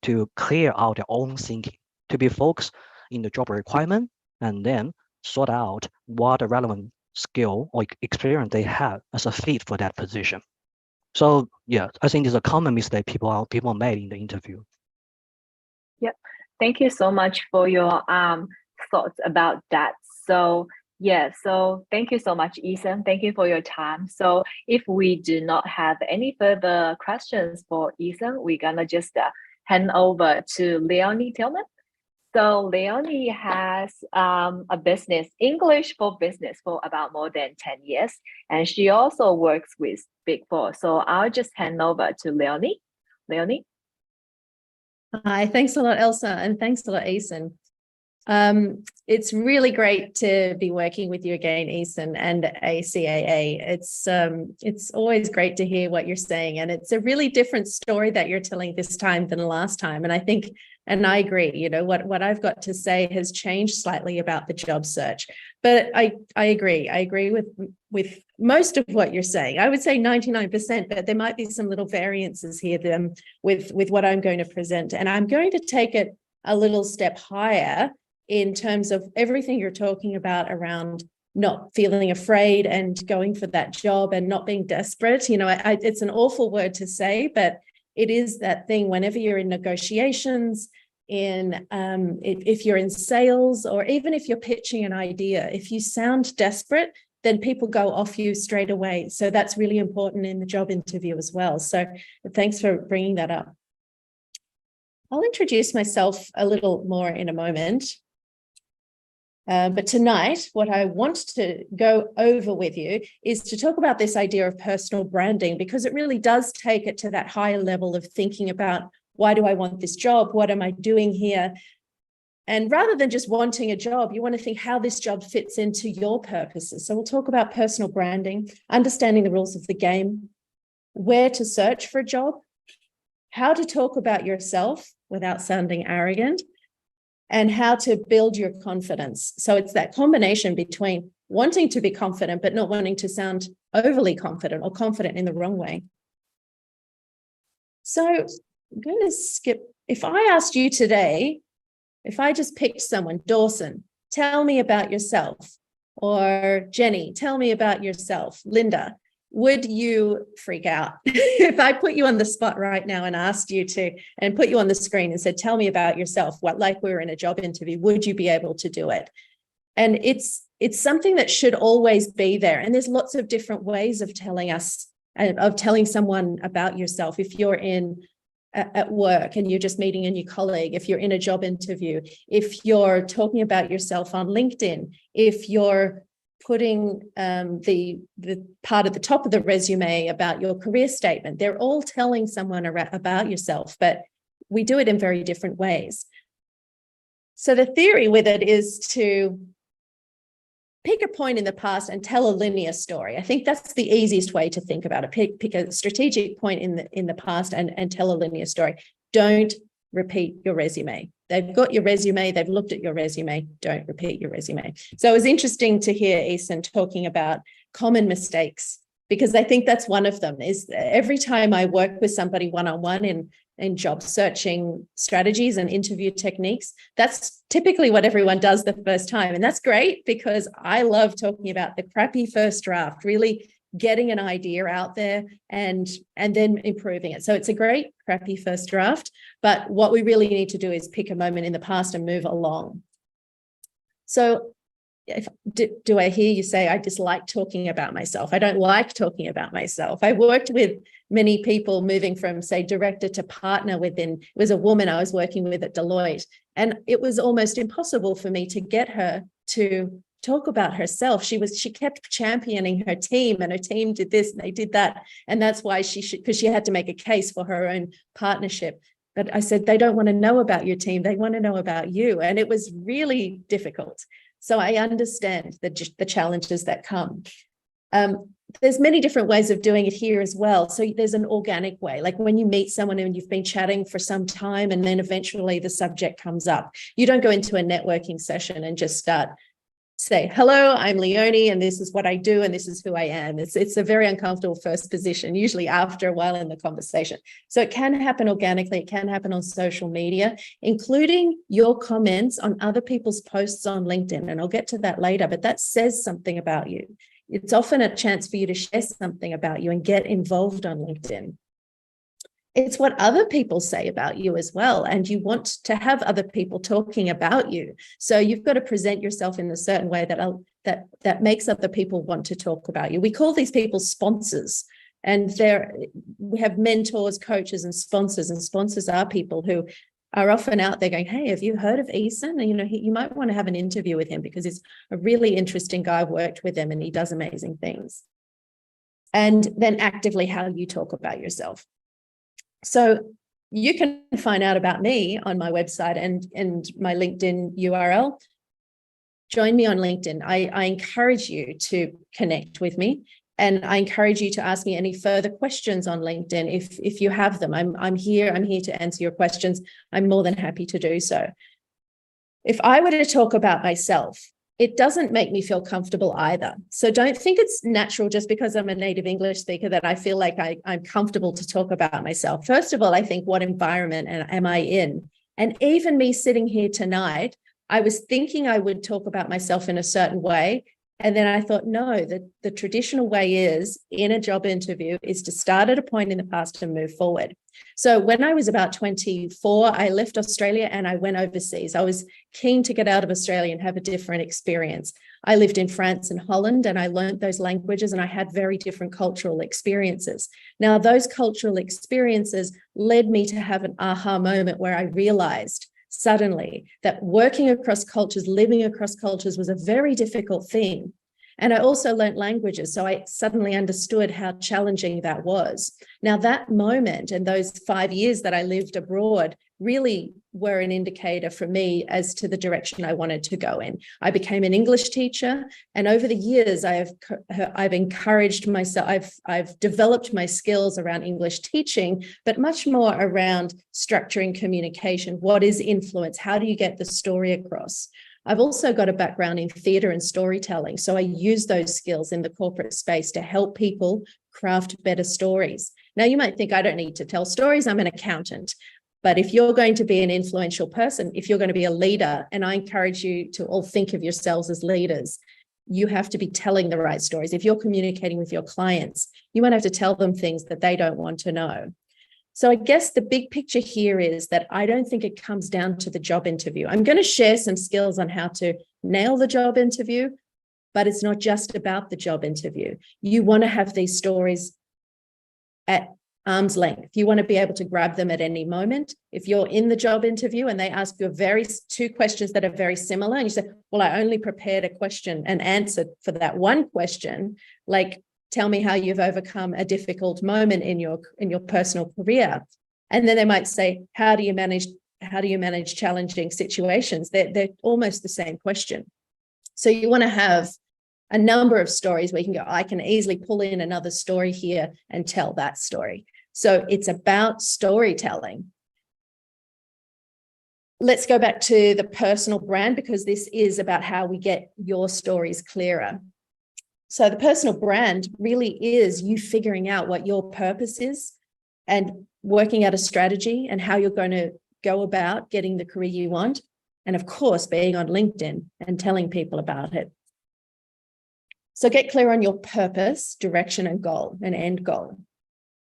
to clear out their own thinking, to be focused in the job requirement, and then sort out what the relevant skill or experience they have as a fit for that position. So I think it's a common mistake people made in the interview. Yeah, thank you so much for your thoughts about that. So so thank you so much, Ethan. Thank you for your time. So if we do not have any further questions for Ethan, we're gonna just hand over to Leonie Tillman. So Leonie has a business, English for Business, for about more than 10 years. And she also works with Big Four. So I'll just hand over to Leonie. Leonie? Hi, thanks a lot, Elsa, and thanks a lot, Ethan. It's really great to be working with you again, Ethan, and ACAA. It's always great to hear what you're saying, and it's a really different story that you're telling this time than last time. And I think, and I agree, you know, what I've got to say has changed slightly about the job search. But I agree. I agree with most of what you're saying. I would say 99%, but there might be some little variances here with what I'm going to present. And I'm going to take it a little step higher in terms of everything you're talking about around not feeling afraid and going for that job and not being desperate. You know, it's an awful word to say, but it is that thing whenever you're in negotiations in if you're in sales, or even if you're pitching an idea, if you sound desperate, then people go off you straight away. So that's really important in the job interview as well. So thanks for bringing that up. I'll introduce myself a little more in a moment. But tonight, what I want to go over with you is to talk about this idea of personal branding, because it really does take it to that higher level of thinking about, why do I want this job? What am I doing here? And rather than just wanting a job, you want to think how this job fits into your purposes. So we'll talk about personal branding, understanding the rules of the game, where to search for a job, how to talk about yourself without sounding arrogant, and how to build your confidence. So it's that combination between wanting to be confident, but not wanting to sound overly confident or confident in the wrong way. So I'm going to skip. If I asked you today, if I just picked someone, Dawson, tell me about yourself, or Jenny, tell me about yourself, Linda, would you freak out? If I put you on the spot right now and asked you to, and put you on the screen and said, tell me about yourself, what, like we were in a job interview, would you be able to do it? And it's something that should always be there. And there's lots of different ways of telling someone about yourself. If you're at work and you're just meeting a new colleague, if you're in a job interview, if you're talking about yourself on LinkedIn, if you're putting the part at the top of the resume about your career statement, they're all telling someone about yourself, but we do it in very different ways. So the theory with it is to pick a point in the past and tell a linear story. I think that's the easiest way to think about it. Pick a strategic point in the past and tell a linear story. Don't repeat your resume. They've got your resume, they've looked at your resume, don't repeat your resume. So it was interesting to hear Eason talking about common mistakes, because I think that's one of them. Is every time I work with somebody one-on-one in job searching strategies and interview techniques, that's typically what everyone does the first time. And that's great, because I love talking about the crappy first draft, really getting an idea out there and then improving it. So it's a great crappy first draft, but what we really need to do is pick a moment in the past and move along. So do I hear you say, I dislike talking about myself? I don't like talking about myself. I worked with many people moving from, say, director to partner within, it was a woman I was working with at Deloitte, and it was almost impossible for me to get her to talk about herself. She kept championing her team, and her team did this and they did that. And that's why because she had to make a case for her own partnership. But I said, they don't want to know about your team. They want to know about you. And it was really difficult. So I understand the challenges that come. There's many different ways of doing it here as well. So there's an organic way, like when you meet someone and you've been chatting for some time and then eventually the subject comes up. You don't go into a networking session and just say, hello, I'm Leonie, and this is what I do, and this is who I am. It's a very uncomfortable first position, usually after a while in the conversation. So it can happen organically. It can happen on social media, including your comments on other people's posts on LinkedIn. And I'll get to that later, but that says something about you. It's often a chance for you to share something about you and get involved on LinkedIn. It's what other people say about you as well. And you want to have other people talking about you. So you've got to present yourself in a certain way that makes other people want to talk about you. We call these people sponsors. And we have mentors, coaches, and sponsors are people who are often out there going, hey, have you heard of Eason? And, you might want to have an interview with him because he's a really interesting guy. I've worked with him and he does amazing things. And then actively how you talk about yourself. So you can find out about me on my website and my LinkedIn URL. Join me on LinkedIn. I encourage you to connect with me, and I encourage you to ask me any further questions on LinkedIn if you have them. I'm here to answer your questions. I'm more than happy to do so. If I were to talk about myself, it doesn't make me feel comfortable either. So don't think it's natural just because I'm a native English speaker that I feel like I'm comfortable to talk about myself. First of all, I think, what environment am I in? And even me sitting here tonight, I was thinking I would talk about myself in a certain way. And then I thought, no, the traditional way is in a job interview is to start at a point in the past and move forward. So when I was about 24, I left Australia and I went overseas. I was keen to get out of Australia and have a different experience. I lived in France and Holland, and I learned those languages, and I had very different cultural experiences. Now, those cultural experiences led me to have an aha moment where I realized suddenly that working across cultures, living across cultures was a very difficult thing. And I also learned languages, so I suddenly understood how challenging that was. Now, that moment and those 5 years that I lived abroad really were an indicator for me as to the direction I wanted to go in. I became an English teacher, and over the years, I've encouraged myself, I've developed my skills around English teaching, but much more around structuring communication. What is influence? How do you get the story across? I've also got a background in theatre and storytelling, so I use those skills in the corporate space to help people craft better stories. Now, you might think I don't need to tell stories, I'm an accountant. But if you're going to be an influential person, if you're going to be a leader, and I encourage you to all think of yourselves as leaders, you have to be telling the right stories. If you're communicating with your clients, you won't have to tell them things that they don't want to know. So I guess the big picture here is that I don't think it comes down to the job interview. I'm going to share some skills on how to nail the job interview, but it's not just about the job interview. You want to have these stories at arm's length. You want to be able to grab them at any moment. If you're in the job interview and they ask you two questions that are very similar, and you say, well, I only prepared a question and answer for that one question, like, tell me how you've overcome a difficult moment in your personal career. And then they might say, how do you manage challenging situations? They're almost the same question. So you want to have a number of stories where you can go, I can easily pull in another story here and tell that story. So it's about storytelling. Let's go back to the personal brand, because this is about how we get your stories clearer. So the personal brand really is you figuring out what your purpose is and working out a strategy and how you're going to go about getting the career you want. And of course, being on LinkedIn and telling people about it. So get clear on your purpose, direction, and goal, and end goal.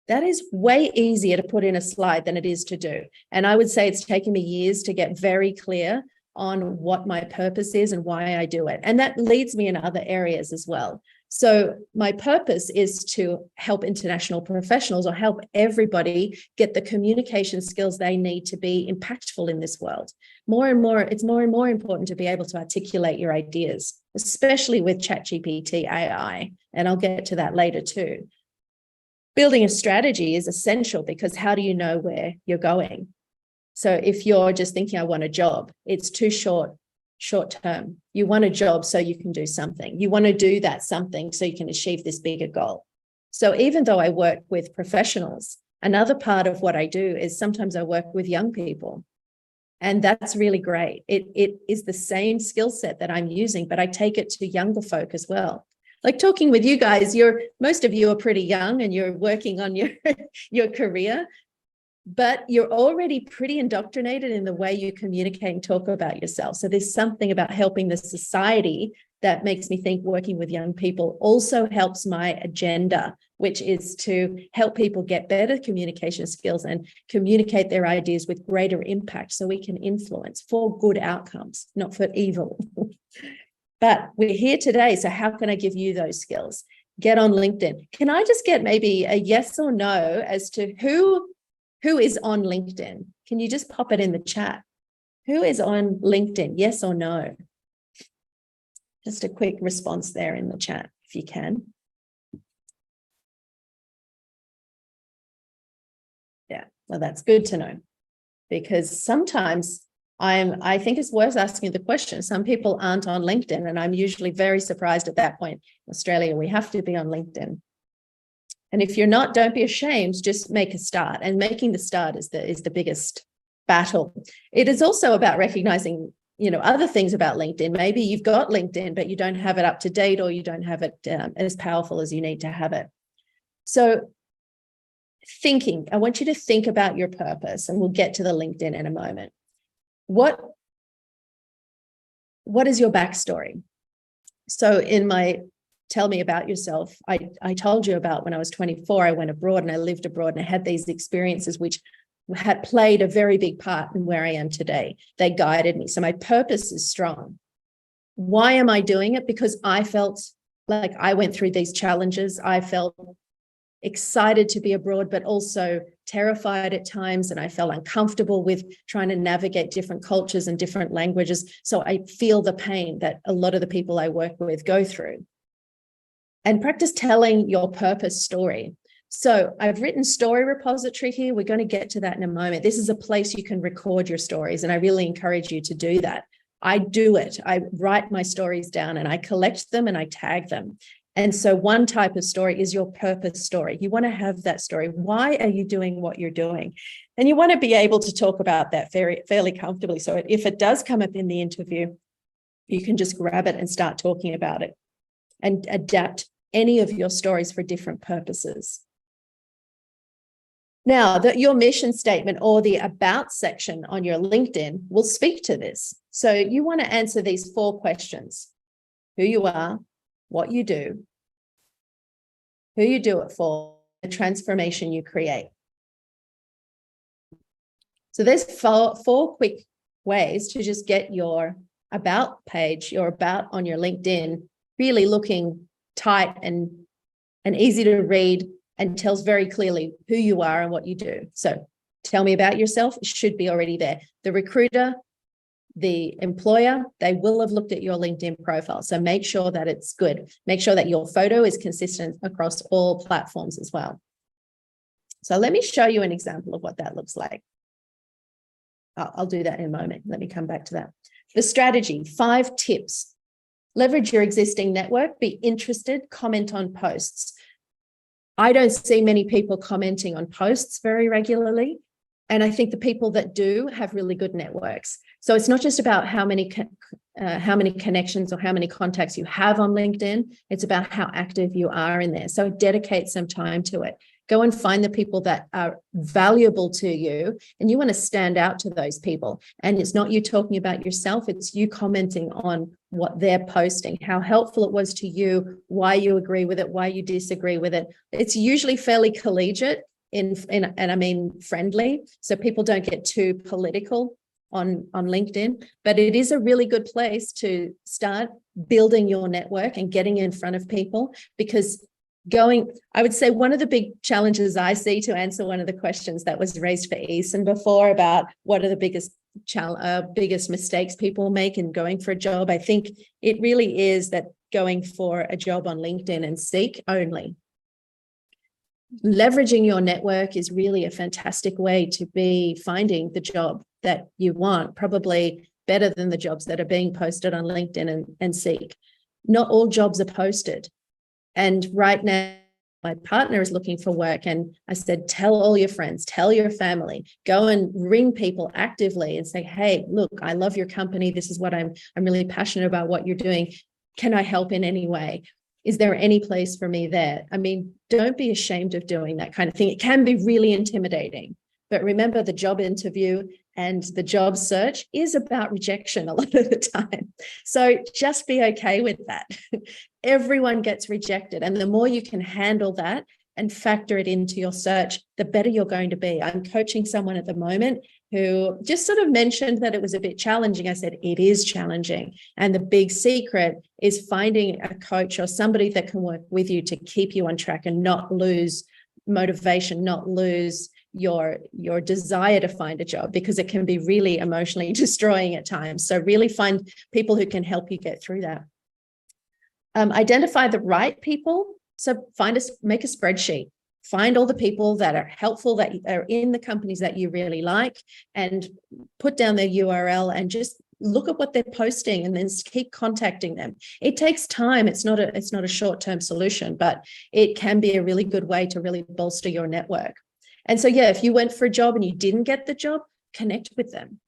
That is way easier to put in a slide than it is to do. And I would say it's taken me years to get very clear on what my purpose is and why I do it. And that leads me in other areas as well. So my purpose is to help international professionals, or help everybody get the communication skills they need to be impactful in this world. It's more and more important to be able to articulate your ideas, especially with ChatGPT AI. And I'll get to that later too. Building a strategy is essential, because how do you know where you're going? So if you're just thinking, I want a job, it's too short term. You want a job so you can do something. You want to do that something so you can achieve this bigger goal. So even though I work with professionals, another part of what I do is sometimes I work with young people. And that's really great. It is the same skill set that I'm using, but I take it to younger folk as well. Like talking with you guys, most of you are pretty young and you're working on your career, but you're already pretty indoctrinated in the way you communicate and talk about yourself. So there's something about helping the society that makes me think working with young people also helps my agenda, which is to help people get better communication skills and communicate their ideas with greater impact so we can influence for good outcomes, not for evil. But we're here today, so how can I give you those skills? Get on LinkedIn. Can I just get maybe a yes or no as to who is on LinkedIn? Can you just pop it in the chat? Who is on LinkedIn? Yes or no? Just a quick response there in the chat, if you can. Yeah, well, that's good to know, because sometimes I think it's worth asking the question. Some people aren't on LinkedIn, and I'm usually very surprised at that point. In Australia, we have to be on LinkedIn. And if you're not, don't be ashamed, just make a start. And making the start is the biggest battle. It is also about recognizing, other things about LinkedIn. Maybe you've got LinkedIn, but you don't have it up to date, or you don't have it as powerful as you need to have it. So I want you to think about your purpose, and we'll get to the LinkedIn in a moment. What is your backstory? So in my tell me about yourself. I told you about when I was 24, I went abroad and I lived abroad and I had these experiences which had played a very big part in where I am today. They guided me. So my purpose is strong. Why am I doing it? Because I felt like I went through these challenges. I felt excited to be abroad, but also terrified at times. And I felt uncomfortable with trying to navigate different cultures and different languages. So I feel the pain that a lot of the people I work with go through. And practice telling your purpose story. So I've written story repository here. We're going to get to that in a moment. This is a place you can record your stories, and I really encourage you to do that. I do it. I write my stories down and I collect them and I tag them. And so one type of story is your purpose story. You want to have that story. Why are you doing what you're doing? And you want to be able to talk about that fairly comfortably. So if it does come up in the interview, you can just grab it and start talking about it and adapt any of your stories for different purposes. Now, your mission statement or the about section on your LinkedIn will speak to this. So you want to answer these 4 questions: who you are, what you do, who you do it for, the transformation you create. So there's four quick ways to just get your about page, your about on your LinkedIn, really looking tight and easy to read, and tells very clearly who you are and what you do. So tell me about yourself. It should be already there. The recruiter, the employer, they will have looked at your LinkedIn profile. So make sure that it's good. Make sure that your photo is consistent across all platforms as well. So let me show you an example of what that looks like. I'll do that in a moment. Let me come back to that. The strategy, 5 tips. Leverage your existing network, be interested, comment on posts. I don't see many people commenting on posts very regularly. And I think the people that do have really good networks. So it's not just about how many connections or how many contacts you have on LinkedIn. It's about how active you are in there. So dedicate some time to it. Go and find the people that are valuable to you, and you want to stand out to those people. And it's not you talking about yourself, it's you commenting on what they're posting, how helpful it was to you, why you agree with it, why you disagree with it. It's usually fairly collegiate and I mean friendly, so people don't get too political on LinkedIn, but it is a really good place to start building your network and getting in front of people, because I would say one of the big challenges I see, to answer one of the questions that was raised for Eason before about what are the biggest mistakes people make in going for a job, I think it really is that going for a job on LinkedIn and Seek only. Leveraging your network is really a fantastic way to be finding the job that you want, probably better than the jobs that are being posted on LinkedIn and Seek. Not all jobs are posted. And right now, my partner is looking for work, and I said, tell all your friends, tell your family, go and ring people actively and say, hey, look, I love your company. This is what I'm really passionate about what you're doing. Can I help in any way? Is there any place for me there? I mean, don't be ashamed of doing that kind of thing. It can be really intimidating, but remember, the job interview and the job search is about rejection a lot of the time. So just be okay with that. Everyone gets rejected. And the more you can handle that and factor it into your search, the better you're going to be. I'm coaching someone at the moment who just sort of mentioned that it was a bit challenging. I said, it is challenging. And the big secret is finding a coach or somebody that can work with you to keep you on track and not lose motivation, not lose your desire to find a job, because it can be really emotionally destroying at times. So really find people who can help you get through that. Identify the right people. So make a spreadsheet. Find all the people that are helpful, that are in the companies that you really like, and put down their URL and just look at what they're posting and then keep contacting them. It takes time. It's not a short-term solution, but it can be a really good way to really bolster your network. And so, yeah, if you went for a job and you didn't get the job, connect with them.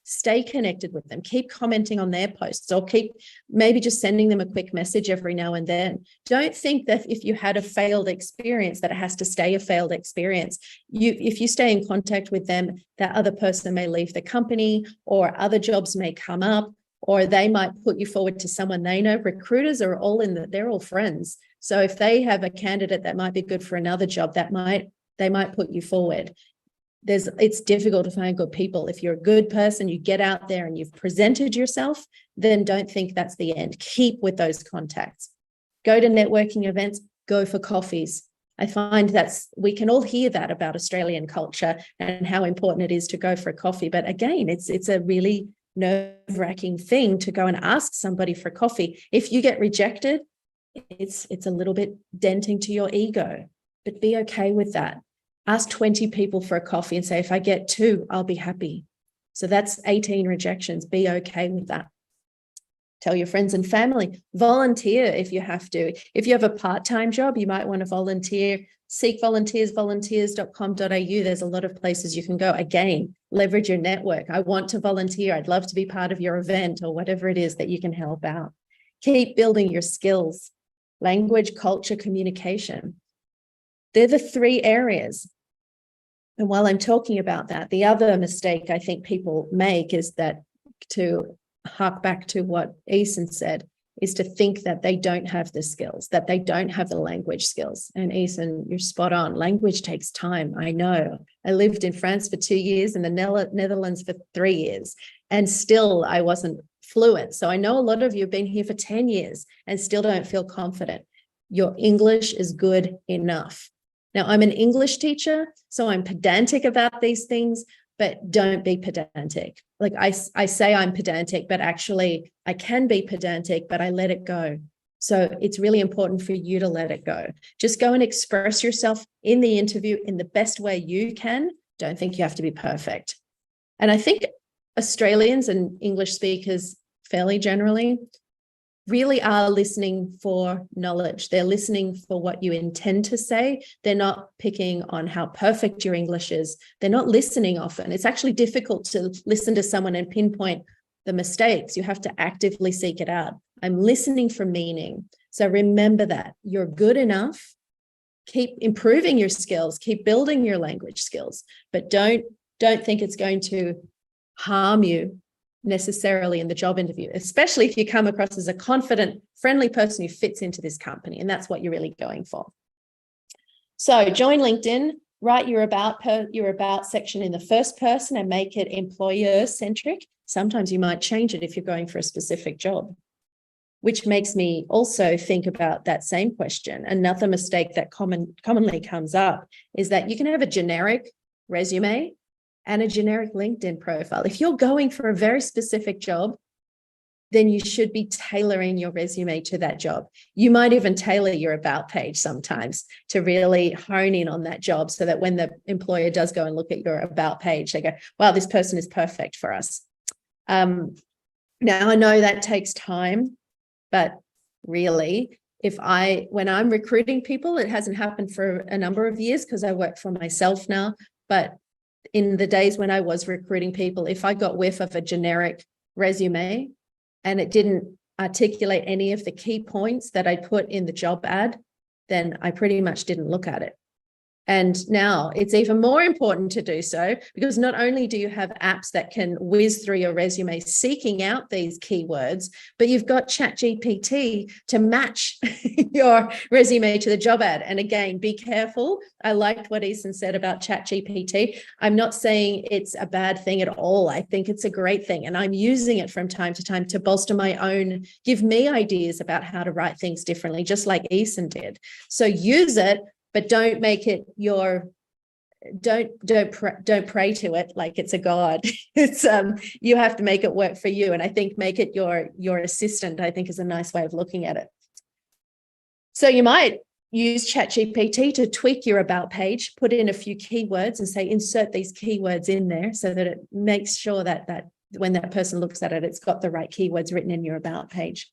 Stay connected with them. Keep commenting on their posts, or keep maybe just sending them a quick message every now and then. Don't think that if you had a failed experience that it has to stay a failed experience. If you stay in contact with them, that other person may leave the company, or other jobs may come up, or they might put you forward to someone they know. Recruiters are all they're all friends. So if they have a candidate that might be good for another job, they might put you forward. It's difficult to find good people. If you're a good person, you get out there and you've presented yourself, then don't think that's the end. Keep with those contacts. Go to networking events, go for coffees. I find we can all hear that about Australian culture and how important it is to go for a coffee. But again, it's a really nerve-wracking thing to go and ask somebody for coffee. If you get rejected, it's a little bit denting to your ego, but be okay with that. Ask 20 people for a coffee and say, if I get 2, I'll be happy. So that's 18 rejections. Be okay with that. Tell your friends and family. Volunteer if you have to. If you have a part-time job, you might want to volunteer. Seek volunteers, volunteers.com.au. There's a lot of places you can go. Again, leverage your network. I want to volunteer. I'd love to be part of your event or whatever it is that you can help out. Keep building your skills. Language, culture, communication. They're the 3 areas. And while I'm talking about that, the other mistake I think people make is that, to hark back to what Eason said, is to think that they don't have the skills, that they don't have the language skills. And Eason, you're spot on. Language takes time. I know. I lived in France for 2 years and the Netherlands for 3 years, and still I wasn't fluent. So I know a lot of you have been here for 10 years and still don't feel confident. Your English is good enough. Now, I'm an English teacher, so I'm pedantic about these things, but don't be pedantic. Like I say I'm pedantic, but actually I can be pedantic, but I let it go. So it's really important for you to let it go. Just go and express yourself in the interview in the best way you can. Don't think you have to be perfect. And I think Australians and English speakers fairly generally really are listening for knowledge. They're listening for what you intend to say. They're not picking on how perfect your English is. They're not listening often. It's actually difficult to listen to someone and pinpoint the mistakes. You have to actively seek it out. I'm listening for meaning. So remember that you're good enough. Keep improving your skills, keep building your language skills, but don't think it's going to harm you necessarily in the job interview, especially if you come across as a confident, friendly person who fits into this company, and that's what you're really going for. So join LinkedIn, write your about section in the first person and make it employer-centric. Sometimes you might change it if you're going for a specific job, which makes me also think about that same question. Another mistake that commonly comes up is that you can have a generic resume and a generic LinkedIn profile. If you're going for a very specific job, then you should be tailoring your resume to that job. You might even tailor your about page sometimes to really hone in on that job so that when the employer does go and look at your about page, they go, wow, this person is perfect for us. Now, I know that takes time, but really, when I'm recruiting people, it hasn't happened for a number of years because I work for myself now, but in the days when I was recruiting people, if I got whiff of a generic resume and it didn't articulate any of the key points that I put in the job ad, then I pretty much didn't look at it. And now it's even more important to do so, because not only do you have apps that can whiz through your resume seeking out these keywords, but you've got ChatGPT to match your resume to the job ad. And again, be careful. I liked what Eason said about ChatGPT. I'm not saying it's a bad thing at all. I think it's a great thing. And I'm using it from time to time to bolster my own, give me ideas about how to write things differently, just like Eason did. So use it, but don't make it don't pray to it like it's a god. It's you have to make it work for you. And I think make it your assistant, I think, is a nice way of looking at it. So you might use ChatGPT to tweak your about page, put in a few keywords and say, insert these keywords in there so that it makes sure that when that person looks at it, it's got the right keywords written in your about page.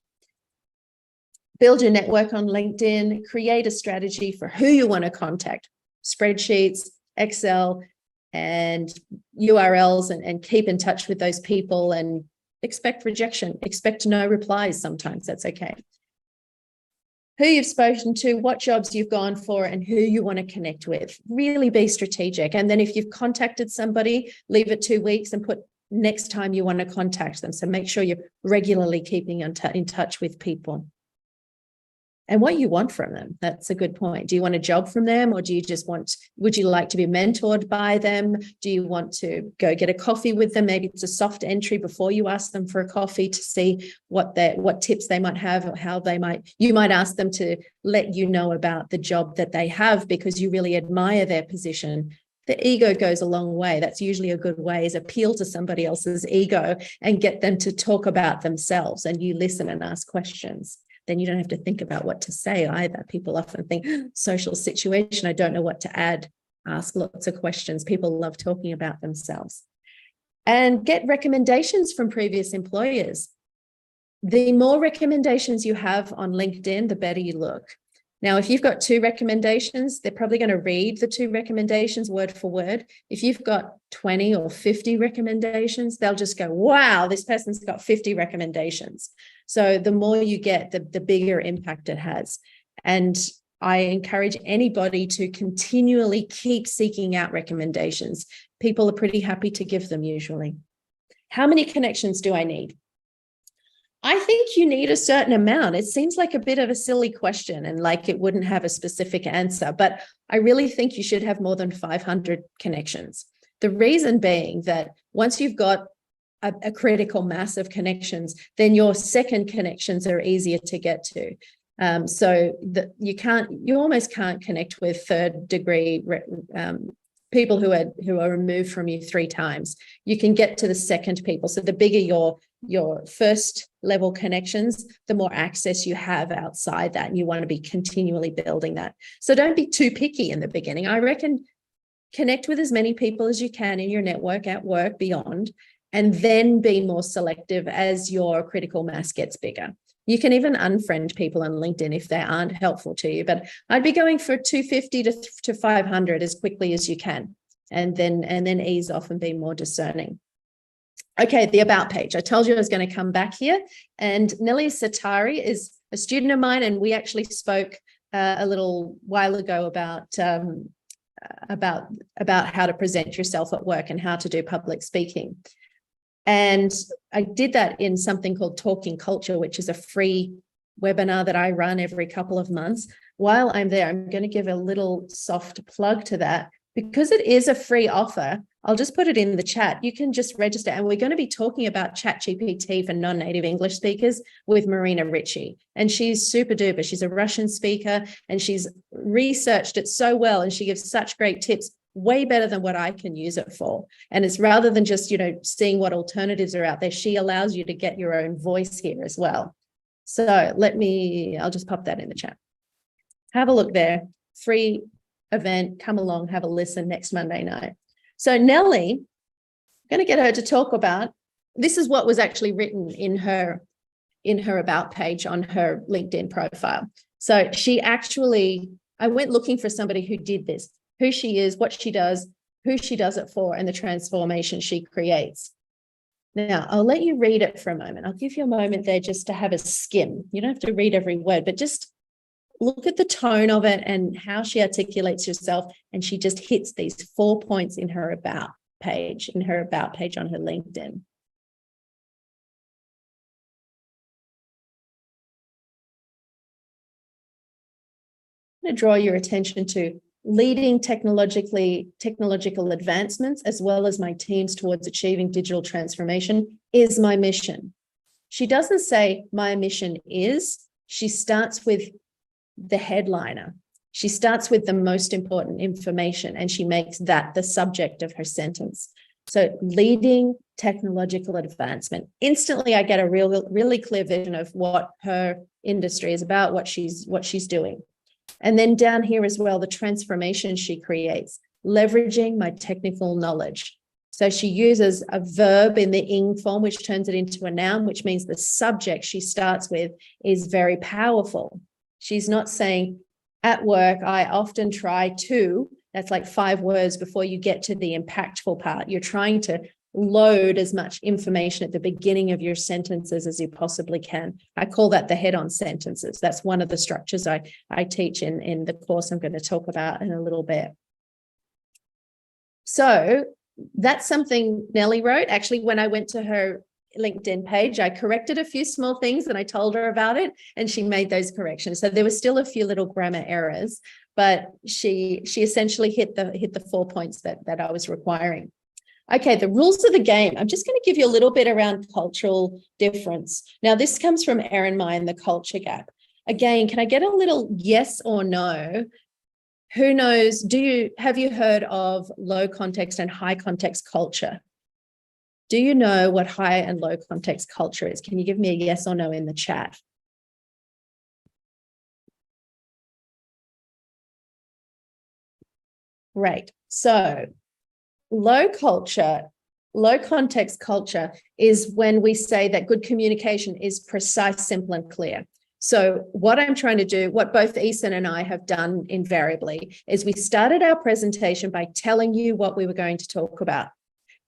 Build your network on LinkedIn, create a strategy for who you want to contact, spreadsheets, Excel, and URLs, and keep in touch with those people and expect rejection, expect no replies sometimes, that's okay. Who you've spoken to, what jobs you've gone for, and who you want to connect with. Really be strategic. And then if you've contacted somebody, leave it 2 weeks and put next time you want to contact them. So make sure you're regularly keeping in touch with people. And what you want from them, that's a good point. Do you want a job from them, or do you just would you like to be mentored by them? Do you want to go get a coffee with them? Maybe it's a soft entry before you ask them for a coffee to see what tips they might have, or how you might ask them to let you know about the job that they have because you really admire their position. The ego goes a long way. That's usually a good way, is appeal to somebody else's ego and get them to talk about themselves, and you listen and ask questions. Then you don't have to think about what to say either. People often think, social situation, I don't know what to add. Ask lots of questions. People love talking about themselves. And get recommendations from previous employers. The more recommendations you have on LinkedIn, the better you look. Now, if you've got 2 recommendations, they're probably going to read the 2 recommendations word for word. If you've got 20 or 50 recommendations, they'll just go, wow, this person's got 50 recommendations. So the more you get, the bigger impact it has. And I encourage anybody to continually keep seeking out recommendations. People are pretty happy to give them usually. How many connections do I need? I think you need a certain amount. It seems like a bit of a silly question and like it wouldn't have a specific answer, but I really think you should have more than 500 connections. The reason being that once you've got a critical mass of connections, then your second connections are easier to get to. So that you almost can't connect with third degree people who are removed from you 3 times. You can get to the second people. So the bigger your first level connections, the more access you have outside that, and you want to be continually building that. So don't be too picky in the beginning. I reckon connect with as many people as you can in your network, at work, beyond, and then be more selective as your critical mass gets bigger. You can even unfriend people on LinkedIn if they aren't helpful to you, but I'd be going for 250 to 500 as quickly as you can, and then ease off and be more discerning. Okay, the about page. I told you I was going to come back here, and Nelly Satari is a student of mine, and we actually spoke a little while ago about how to present yourself at work and how to do public speaking. And I did that in something called Talking Culture, which is a free webinar that I run every couple of months. While I'm there, I'm going to give a little soft plug to that. Because it is a free offer, I'll just put it in the chat. You can just register, and we're going to be talking about ChatGPT for non-native English speakers with Marina Ritchie. And she's super duper. She's a Russian speaker, and she's researched it so well, and she gives such great tips, way better than what I can use it for. And it's rather than just, seeing what alternatives are out there, she allows you to get your own voice here as well. So I'll just pop that in the chat. Have a look there. Free event, come along, have a listen next Monday night. So Nellie, I'm going to get her to talk about, this is what was actually written in her about page on her LinkedIn profile. So I went looking for somebody who did this, who she is, what she does, who she does it for, and the transformation she creates. Now, I'll let you read it for a moment. I'll give you a moment there just to have a skim. You don't have to read every word, but just look at the tone of it and how she articulates herself. And she just hits these 4 points in her about page on her LinkedIn. I'm going to draw your attention to leading technological advancements, as well as my teams towards achieving digital transformation, is my mission. She doesn't say my mission is, she starts with the headliner. She starts with the most important information, and she makes that the subject of her sentence. So leading technological advancement. Instantly, I get a really clear vision of what her industry is about, what she's doing. And then down here as well, the transformation she creates, leveraging my technical knowledge. So she uses a verb in the ing form, which turns it into a noun, which means the subject she starts with is very powerful. She's not saying, at work, I often try to, that's like 5 words before you get to the impactful part. You're trying to load as much information at the beginning of your sentences as you possibly can. I call that the head-on sentences. That's one of the structures I teach in the course I'm going to talk about in a little bit. So that's something Nellie wrote. Actually, when I went to her LinkedIn page, I corrected a few small things and I told her about it, and she made those corrections. So there were still a few little grammar errors, but she essentially hit the 4 points that I was requiring. Okay, the rules of the game. I'm just going to give you a little bit around cultural difference. Now, this comes from Erin Meyer, The Culture Gap. Again, can I get a little yes or no? Who knows? Have you heard of low context and high context culture? Do you know what high and low context culture is? Can you give me a yes or no in the chat? Great. So low context culture is when we say that good communication is precise, simple, and clear. So what I'm trying to do, what both Eason and I have done invariably, is we started our presentation by telling you what we were going to talk about.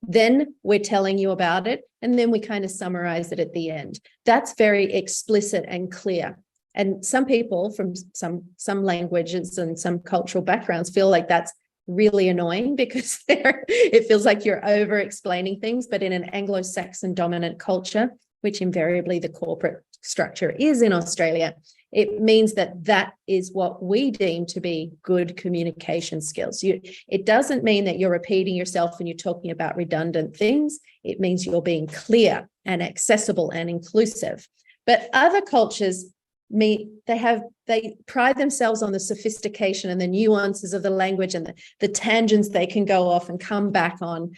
Then we're telling you about it, and then we kind of summarize it at the end. That's very explicit and clear. And some people from some languages and some cultural backgrounds feel like that's really annoying because it feels like you're over explaining things. But in an Anglo-Saxon dominant culture, which invariably the corporate structure is in Australia, it means that is what we deem to be good communication skills. It doesn't mean that you're repeating yourself and you're talking about redundant things. It means you're being clear and accessible and inclusive. But other cultures, they pride themselves on the sophistication and the nuances of the language and the tangents they can go off and come back on.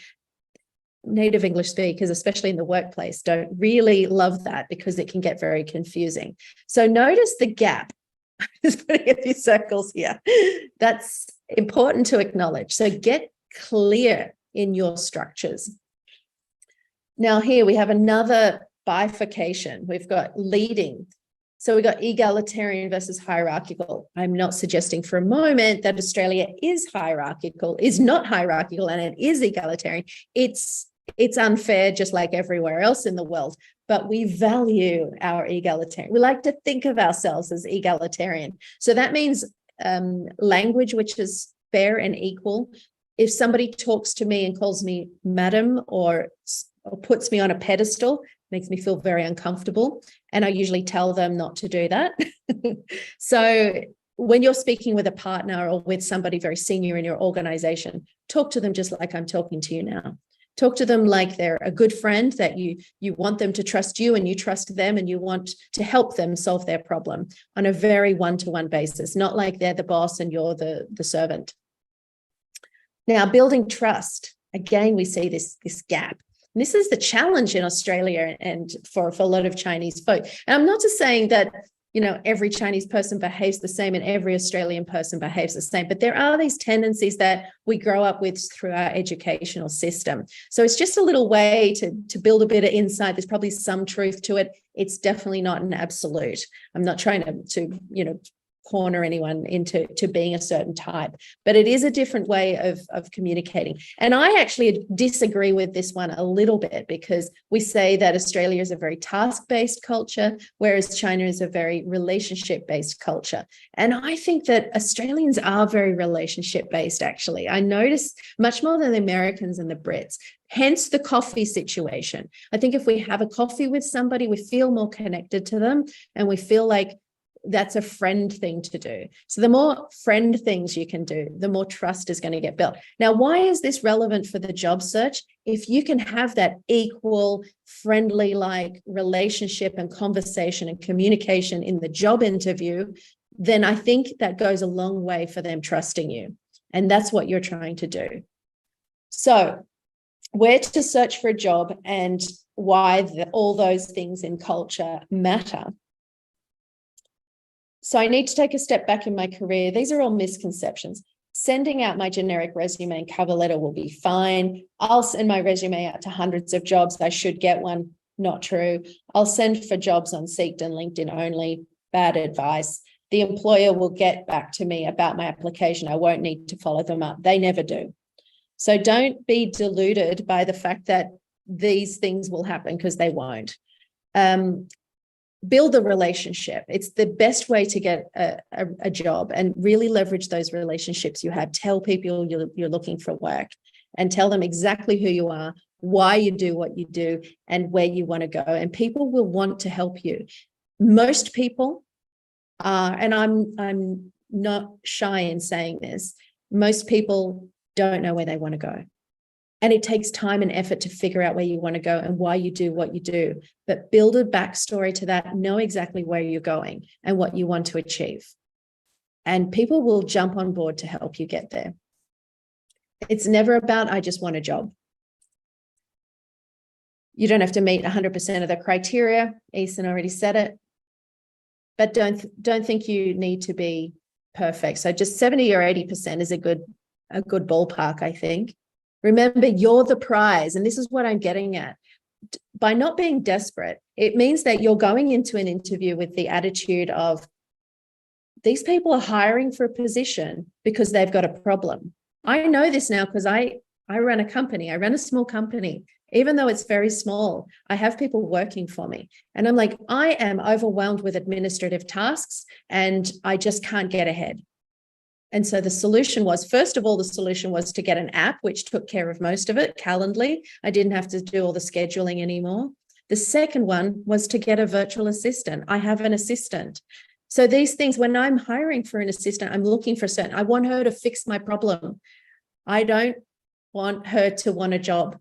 Native English speakers, especially in the workplace, don't really love that because it can get very confusing. So notice the gap. I'm just putting a few circles here. That's important to acknowledge. So get clear in your structures. Now here we have another bifurcation. We've got leading. So we've got egalitarian versus hierarchical. I'm not suggesting for a moment that Australia is not hierarchical, and it is egalitarian. It's unfair, just like everywhere else in the world, but we value our egalitarian. We like to think of ourselves as egalitarian. So that means language which is fair and equal. If somebody talks to me and calls me madam or puts me on a pedestal, makes me feel very uncomfortable. And I usually tell them not to do that. So when you're speaking with a partner or with somebody very senior in your organization, talk to them just like I'm talking to you now. Talk to them like they're a good friend, that you want them to trust you and you trust them, and you want to help them solve their problem on a very one-to-one basis, not like they're the boss and you're the servant. Now, building trust. Again, we see this gap. And this is the challenge in Australia and for a lot of Chinese folk. And I'm not just saying that, every Chinese person behaves the same and every Australian person behaves the same, but there are these tendencies that we grow up with through our educational system. So it's just a little way to build a bit of insight. There's probably some truth to it. It's definitely not an absolute. I'm not trying to corner anyone into being a certain type, but it is a different way of communicating. And I actually disagree with this one a little bit, because we say that Australia is a very task-based culture, whereas China is a very relationship-based culture. And I think that Australians are very relationship-based, actually. I notice much more than the Americans and the Brits. Hence the coffee situation. I think if we have a coffee with somebody, we feel more connected to them, and we feel like that's a friend thing to do. So the more friend things you can do, the more trust is going to get built. Now, why is this relevant for the job search? If you can have that equal, friendly, like relationship and conversation and communication in the job interview, then I think that goes a long way for them trusting you. And that's what you're trying to do. So where to search for a job and why all those things in culture matter. So I need to take a step back in my career. These are all misconceptions. Sending out my generic resume and cover letter will be fine. I'll send my resume out to hundreds of jobs. I should get one. Not true. I'll send for jobs on Seeked and LinkedIn only. Bad advice. The employer will get back to me about my application. I won't need to follow them up. They never do. So don't be deluded by the fact that these things will happen, because they won't. Build a relationship. It's the best way to get a job, and really leverage those relationships you have. Tell people you're looking for work, and tell them exactly who you are, why you do what you do, and where you want to go. And people will want to help you. Most people are, and I'm not shy in saying this, most people don't know where they want to go. And it takes time and effort to figure out where you want to go and why you do what you do. But build a backstory to that, know exactly where you're going and what you want to achieve. And people will jump on board to help you get there. It's never about, I just want a job. You don't have to meet 100% of the criteria. Ethan already said it. But don't think you need to be perfect. So just 70 or 80% is a good ballpark, I think. Remember, you're the prize. And this is what I'm getting at. By not being desperate, it means that you're going into an interview with the attitude of, these people are hiring for a position because they've got a problem. I know this now because I run a company. I run a small company. Even though it's very small, I have people working for me. And I'm like, I am overwhelmed with administrative tasks and I just can't get ahead. And so the solution was, first of all, the solution was to get an app, which took care of most of it, Calendly. I didn't have to do all the scheduling anymore. The second one was to get a virtual assistant. I have an assistant. So these things, when I'm hiring for an assistant, I'm looking for certain, I want her to fix my problem. I don't want her to want a job.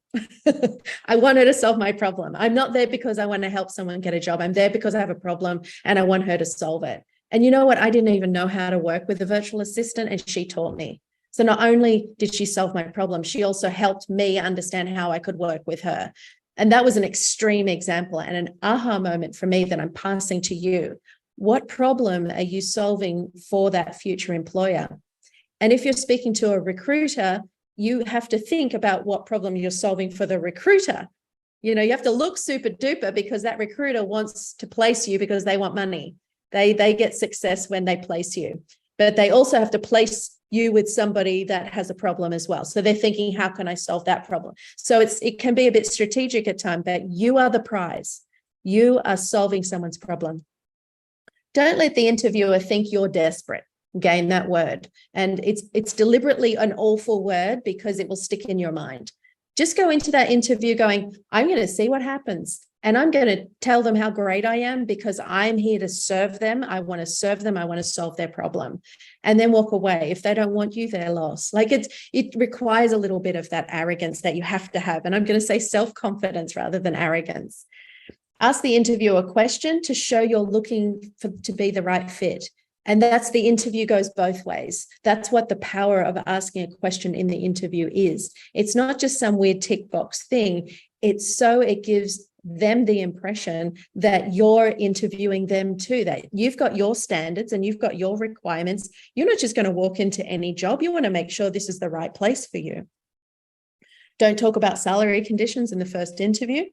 I want her to solve my problem. I'm not there because I want to help someone get a job. I'm there because I have a problem and I want her to solve it. And you know what? I didn't even know how to work with a virtual assistant, and she taught me. So not only did she solve my problem, she also helped me understand how I could work with her. And that was an extreme example and an aha moment for me that I'm passing to you. What problem are you solving for that future employer? And if you're speaking to a recruiter, you have to think about what problem you're solving for the recruiter. You know, you have to look super duper because that recruiter wants to place you because they want money. They get success when they place you, but they also have to place you with somebody that has a problem as well. So they're thinking, how can I solve that problem? So it can be a bit strategic at times, but you are the prize. You are solving someone's problem. Don't let the interviewer think you're desperate. Gain that word. And it's deliberately an awful word because it will stick in your mind. Just go into that interview going, I'm going to see what happens. And I'm going to tell them how great I am because I'm here to serve them. I want to serve them. I want to solve their problem. And then walk away. If they don't want you, they're lost. Like it requires a little bit of that arrogance that you have to have. And I'm going to say self-confidence rather than arrogance. Ask the interviewer a question to show you're looking to be the right fit. And that's the interview goes both ways. That's what the power of asking a question in the interview is. It's not just some weird tick box thing. It's so it gives them the impression that you're interviewing them too, that you've got your standards and you've got your requirements. You're not just going to walk into any job. You want to make sure this is the right place for you. Don't talk about salary conditions in the first interview.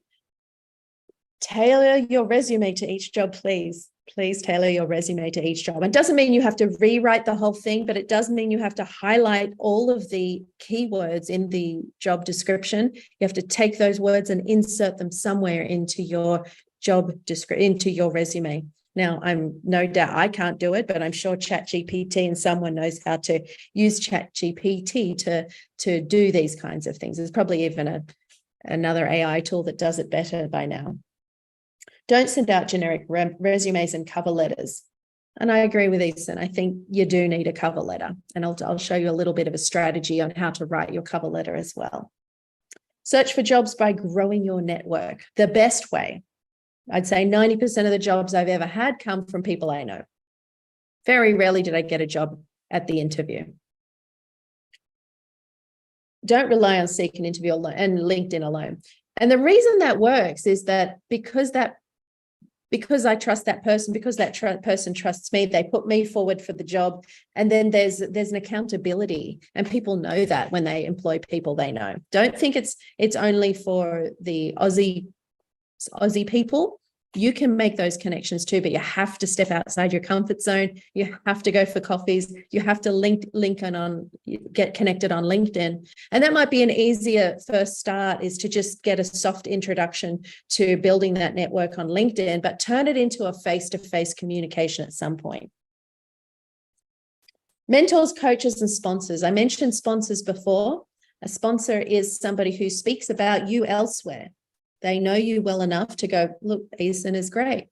Tailor your resume to each job, please. Please tailor your resume to each job. It doesn't mean you have to rewrite the whole thing, but it does mean you have to highlight all of the keywords in the job description. You have to take those words and insert them somewhere into your job description, into your resume. Now, I'm no doubt I can't do it, but I'm sure ChatGPT and someone knows how to use ChatGPT to do these kinds of things. There's probably even another AI tool that does it better by now. Don't send out generic resumes and cover letters. And I agree with Ethan. I think you do need a cover letter. And I'll show you a little bit of a strategy on how to write your cover letter as well. Search for jobs by growing your network. The best way, I'd say 90% of the jobs I've ever had come from people I know. Very rarely did I get a job at the interview. Don't rely on Seek an Interview alone and LinkedIn alone. And the reason that works is that because I trust that person, because that person trusts me, they put me forward for the job. And then there's an accountability, and people know that when they employ people they know. Don't think it's only for the Aussie people. You can make those connections too, but you have to step outside your comfort zone. You have to go for coffees. You have to get connected on LinkedIn. And that might be an easier first start, is to just get a soft introduction to building that network on LinkedIn, but turn it into a face-to-face communication at some point. Mentors, coaches, and sponsors. I mentioned sponsors before. A sponsor is somebody who speaks about you elsewhere. They know you well enough to go, look, Eason is great.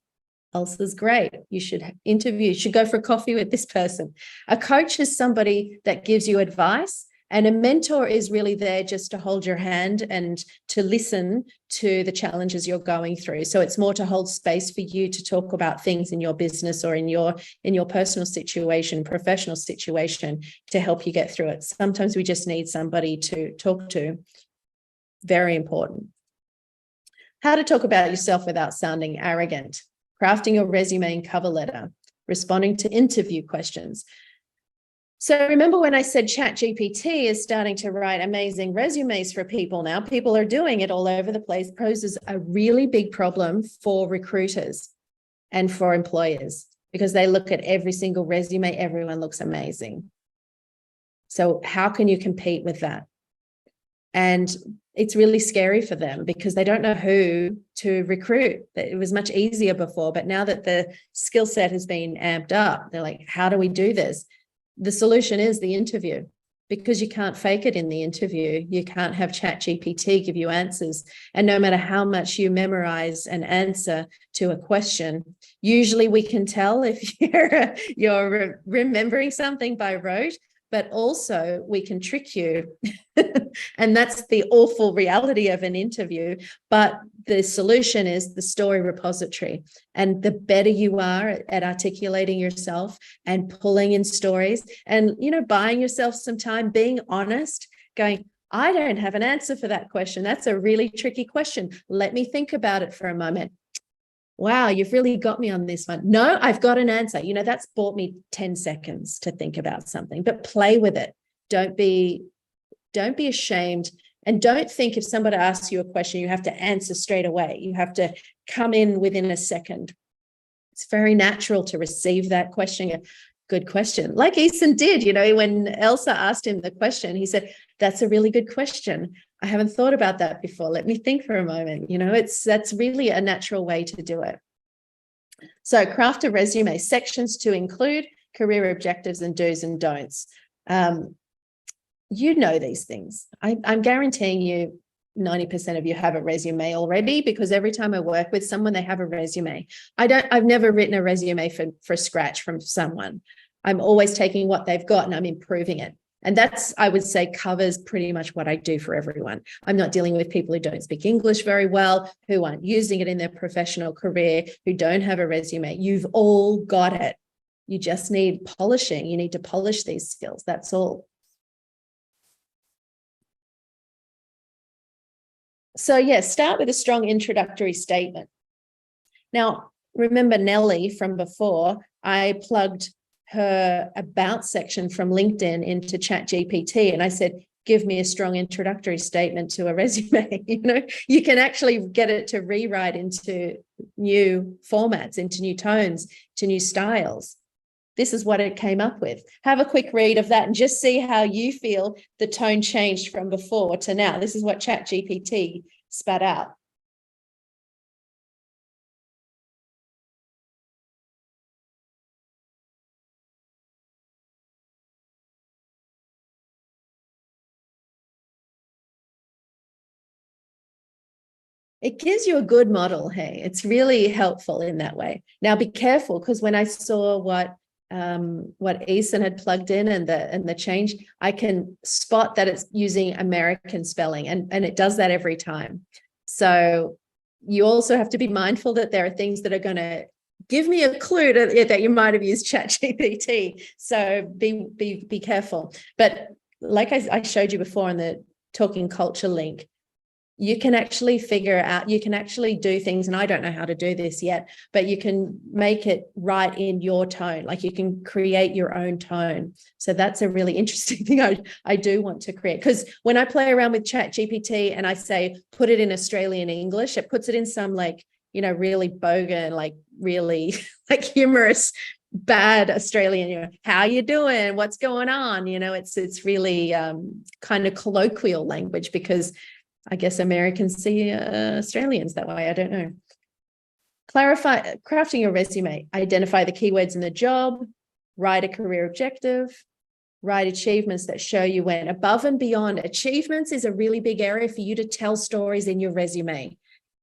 Elsa's great. You should interview, you should go for a coffee with this person. A coach is somebody that gives you advice, and a mentor is really there just to hold your hand and to listen to the challenges you're going through. So it's more to hold space for you to talk about things in your business or in your personal situation, professional situation, to help you get through it. Sometimes we just need somebody to talk to. Very important. How to talk about yourself without sounding arrogant. Crafting your resume and cover letter, responding to interview questions. So remember when I said ChatGPT is starting to write amazing resumes for people now? People are doing it all over the place. Poses a really big problem for recruiters and for employers because they look at every single resume. Everyone looks amazing. So how can you compete with that? And it's really scary for them because they don't know who to recruit. It was much easier before, but now that the skill set has been amped up, they're like, how do we do this? The solution is the interview, because you can't fake it in the interview. You can't have ChatGPT give you answers. And no matter how much you memorize an answer to a question, usually we can tell if you're remembering something by rote, but also we can trick you. And that's the awful reality of an interview. But the solution is the story repository. And the better you are at articulating yourself and pulling in stories and, buying yourself some time, being honest, going, I don't have an answer for that question. That's a really tricky question. Let me think about it for a moment. Wow, you've really got me on this one. No, I've got an answer. That's bought me 10 seconds to think about something, but play with it. Don't be ashamed. And don't think if somebody asks you a question, you have to answer straight away. You have to come in within a second. It's very natural to receive that question. Good question. Like Eason did, when Elsa asked him the question, he said, that's a really good question. I haven't thought about that before. Let me think for a moment. That's really a natural way to do it. So craft a resume, sections to include, career objectives and do's and don'ts. These things. I'm guaranteeing you 90% of you have a resume already, because every time I work with someone, they have a resume. I've never written a resume for scratch from someone. I'm always taking what they've got and I'm improving it. And that's, I would say, covers pretty much what I do for everyone. I'm not dealing with people who don't speak English very well, who aren't using it in their professional career, who don't have a resume. You've all got it. You just need polishing. You need to polish these skills. That's all. So start with a strong introductory statement. Now, remember Nellie from before, I plugged her about section from LinkedIn into ChatGPT and I said, give me a strong introductory statement to a resume. You can actually get it to rewrite into new formats, into new tones, to new styles. This is what it came up with. Have a quick read of that and just see how you feel the tone changed from before to now. This is what ChatGPT spat out. It gives you a good model, hey. It's really helpful in that way. Now be careful, because when I saw what Eason had plugged in and the change, I can spot that it's using American spelling, and it does that every time. So you also have to be mindful that there are things that are going to give me a clue that you might have used ChatGPT. So be careful. But like I showed you before in the Talking Culture link, you can actually figure out, you can actually do things, and I don't know how to do this yet, but you can make it right in your tone. Like you can create your own tone. So that's a really interesting thing I do want to create, because when I play around with ChatGPT and I say, put it in Australian English, it puts it in some really bogan, really humorous, bad Australian, how you doing? What's going on? It's really kind of colloquial language, because I guess Americans see Australians that way. I don't know. Crafting your resume. Identify the keywords in the job. Write a career objective. write achievements that show you went above and beyond. Achievements is a really big area for you to tell stories in your resume.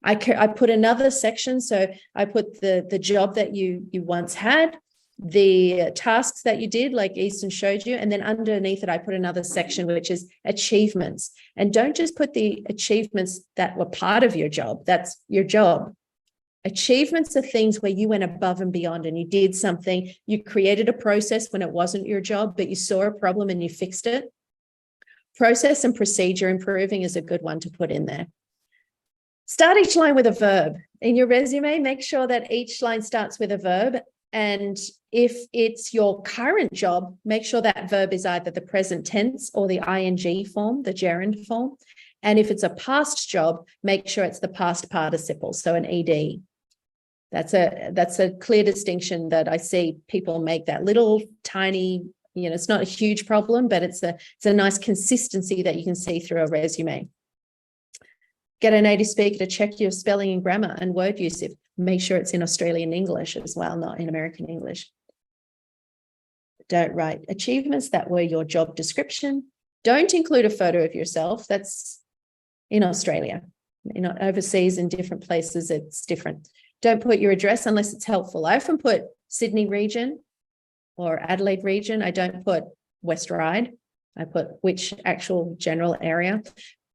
I put another section. So I put the job that you once had, the tasks that you did, like Easton showed you, and then underneath it, I put another section, which is achievements. And don't just put the achievements that were part of your job. That's your job. Achievements are things where you went above and beyond and you did something. You created a process when it wasn't your job, but you saw a problem and you fixed it. Process and procedure improving is a good one to put in there. Start each line with a verb. In your resume, make sure that each line starts with a verb. And if it's your current job, make sure that verb is either the present tense or the ing form, the gerund form. And if it's a past job, make sure it's the past participle, so an ed. That's a clear distinction that I see people make, that little tiny, it's not a huge problem, but it's a nice consistency that you can see through a resume. Get a native speaker to check your spelling and grammar and word usage. Make sure it's in Australian English as well, not in American English. Don't write achievements that were your job description. Don't include a photo of yourself. That's in Australia. Overseas in different places, it's different. Don't put your address unless it's helpful. I often put Sydney region or Adelaide region. I don't put West Ryde. I put which actual general area,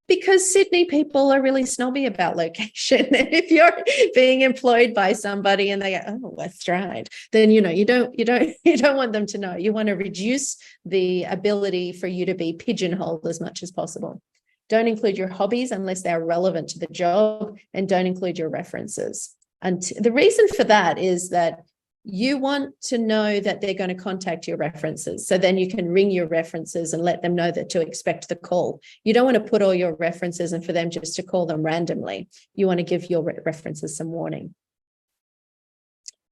because Sydney people are really snobby about location. And if you're being employed by somebody and they go, oh, West Ryde, then you don't want them to know. You want to reduce the ability for you to be pigeonholed as much as possible. Don't include your hobbies unless they're relevant to the job, and don't include your references. And the reason for that is that you want to know that they're going to contact your references. So then you can ring your references and let them know that to expect the call. You don't want to put all your references and for them just to call them randomly. You want to give your references some warning.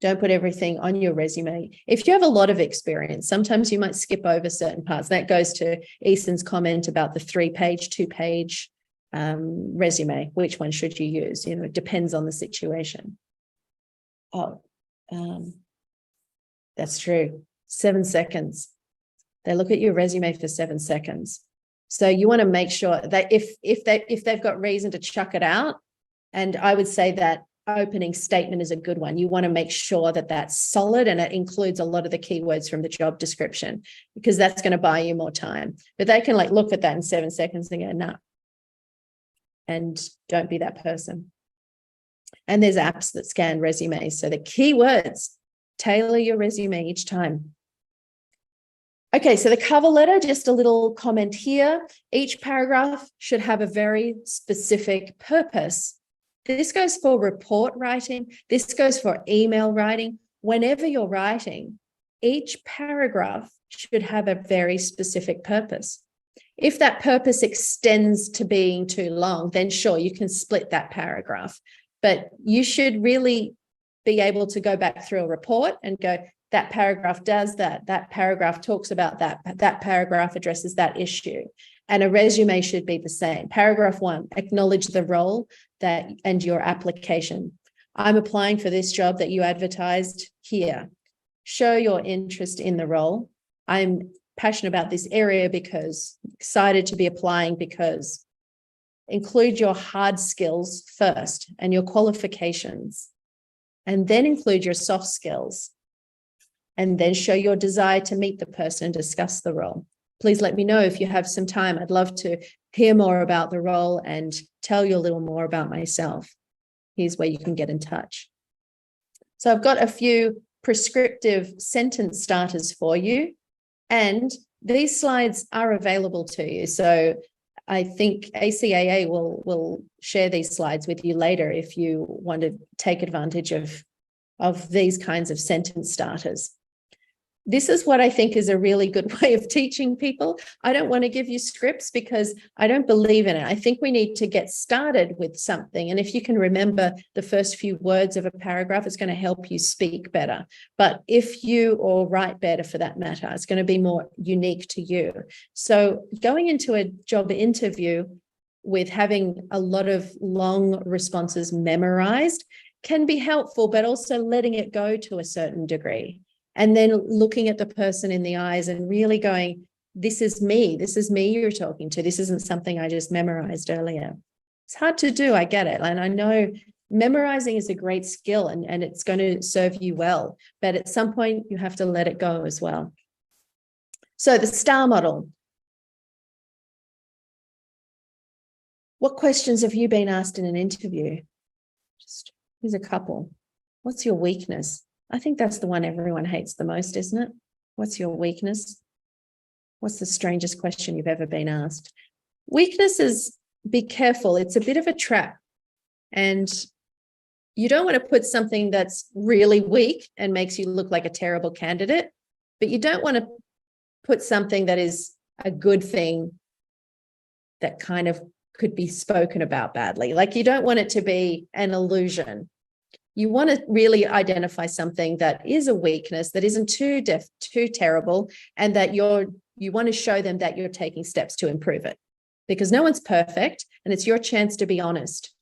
Don't put everything on your resume. If you have a lot of experience, sometimes you might skip over certain parts. That goes to Easton's comment about the 3-page, 2-page resume. Which one should you use? It depends on the situation. That's true. 7 seconds. They look at your resume for 7 seconds. So you want to make sure that if they've got reason to chuck it out, and I would say that opening statement is a good one. You want to make sure that that's solid and it includes a lot of the keywords from the job description, because that's going to buy you more time. But they can look at that in 7 seconds and go, nah. And don't be that person. And there's apps that scan resumes. So the keywords, tailor your resume each time. Okay, so the cover letter, just a little comment here. Each paragraph should have a very specific purpose. This goes for report writing. This goes for email writing. Whenever you're writing, each paragraph should have a very specific purpose. If that purpose extends to being too long, then sure, you can split that paragraph. But you should really be able to go back through a report and go, that paragraph does that. That paragraph talks about that. That paragraph addresses that issue. And a resume should be the same. Paragraph 1, acknowledge the role and your application. I'm applying for this job that you advertised here. Show your interest in the role. I'm passionate about this area because excited to be applying because. Include your hard skills first and your qualifications, and then include your soft skills, and then show your desire to meet the person and discuss the role. Please let me know if you have some time. I'd love to hear more about the role and tell you a little more about myself. Here's where you can get in touch. So I've got a few prescriptive sentence starters for you, and these slides are available to you. So I think ACAA will share these slides with you later if you want to take advantage of these kinds of sentence starters. This is what I think is a really good way of teaching people. I don't want to give you scripts because I don't believe in it. I think we need to get started with something. And if you can remember the first few words of a paragraph, it's going to help you speak better. But or write better for that matter, it's going to be more unique to you. So going into a job interview with having a lot of long responses memorized can be helpful, but also letting it go to a certain degree. And then looking at the person in the eyes and really going, this is me you're talking to. This isn't something I just memorized earlier. It's hard to do, I get it. And I know memorizing is a great skill and it's going to serve you well, but at some point you have to let it go as well. So the STAR model. What questions have you been asked in an interview? Here's a couple. What's your weakness? I think that's the one everyone hates the most, isn't it? What's your weakness? What's the strangest question you've ever been asked? Weaknesses, be careful. It's a bit of a trap. And you don't want to put something that's really weak and makes you look like a terrible candidate, but you don't want to put something that is a good thing that kind of could be spoken about badly. Like you don't want it to be an illusion. You want to really identify something that is a weakness, that isn't too terrible, and that you want to show them that you're taking steps to improve it. Because no one's perfect, and it's your chance to be honest.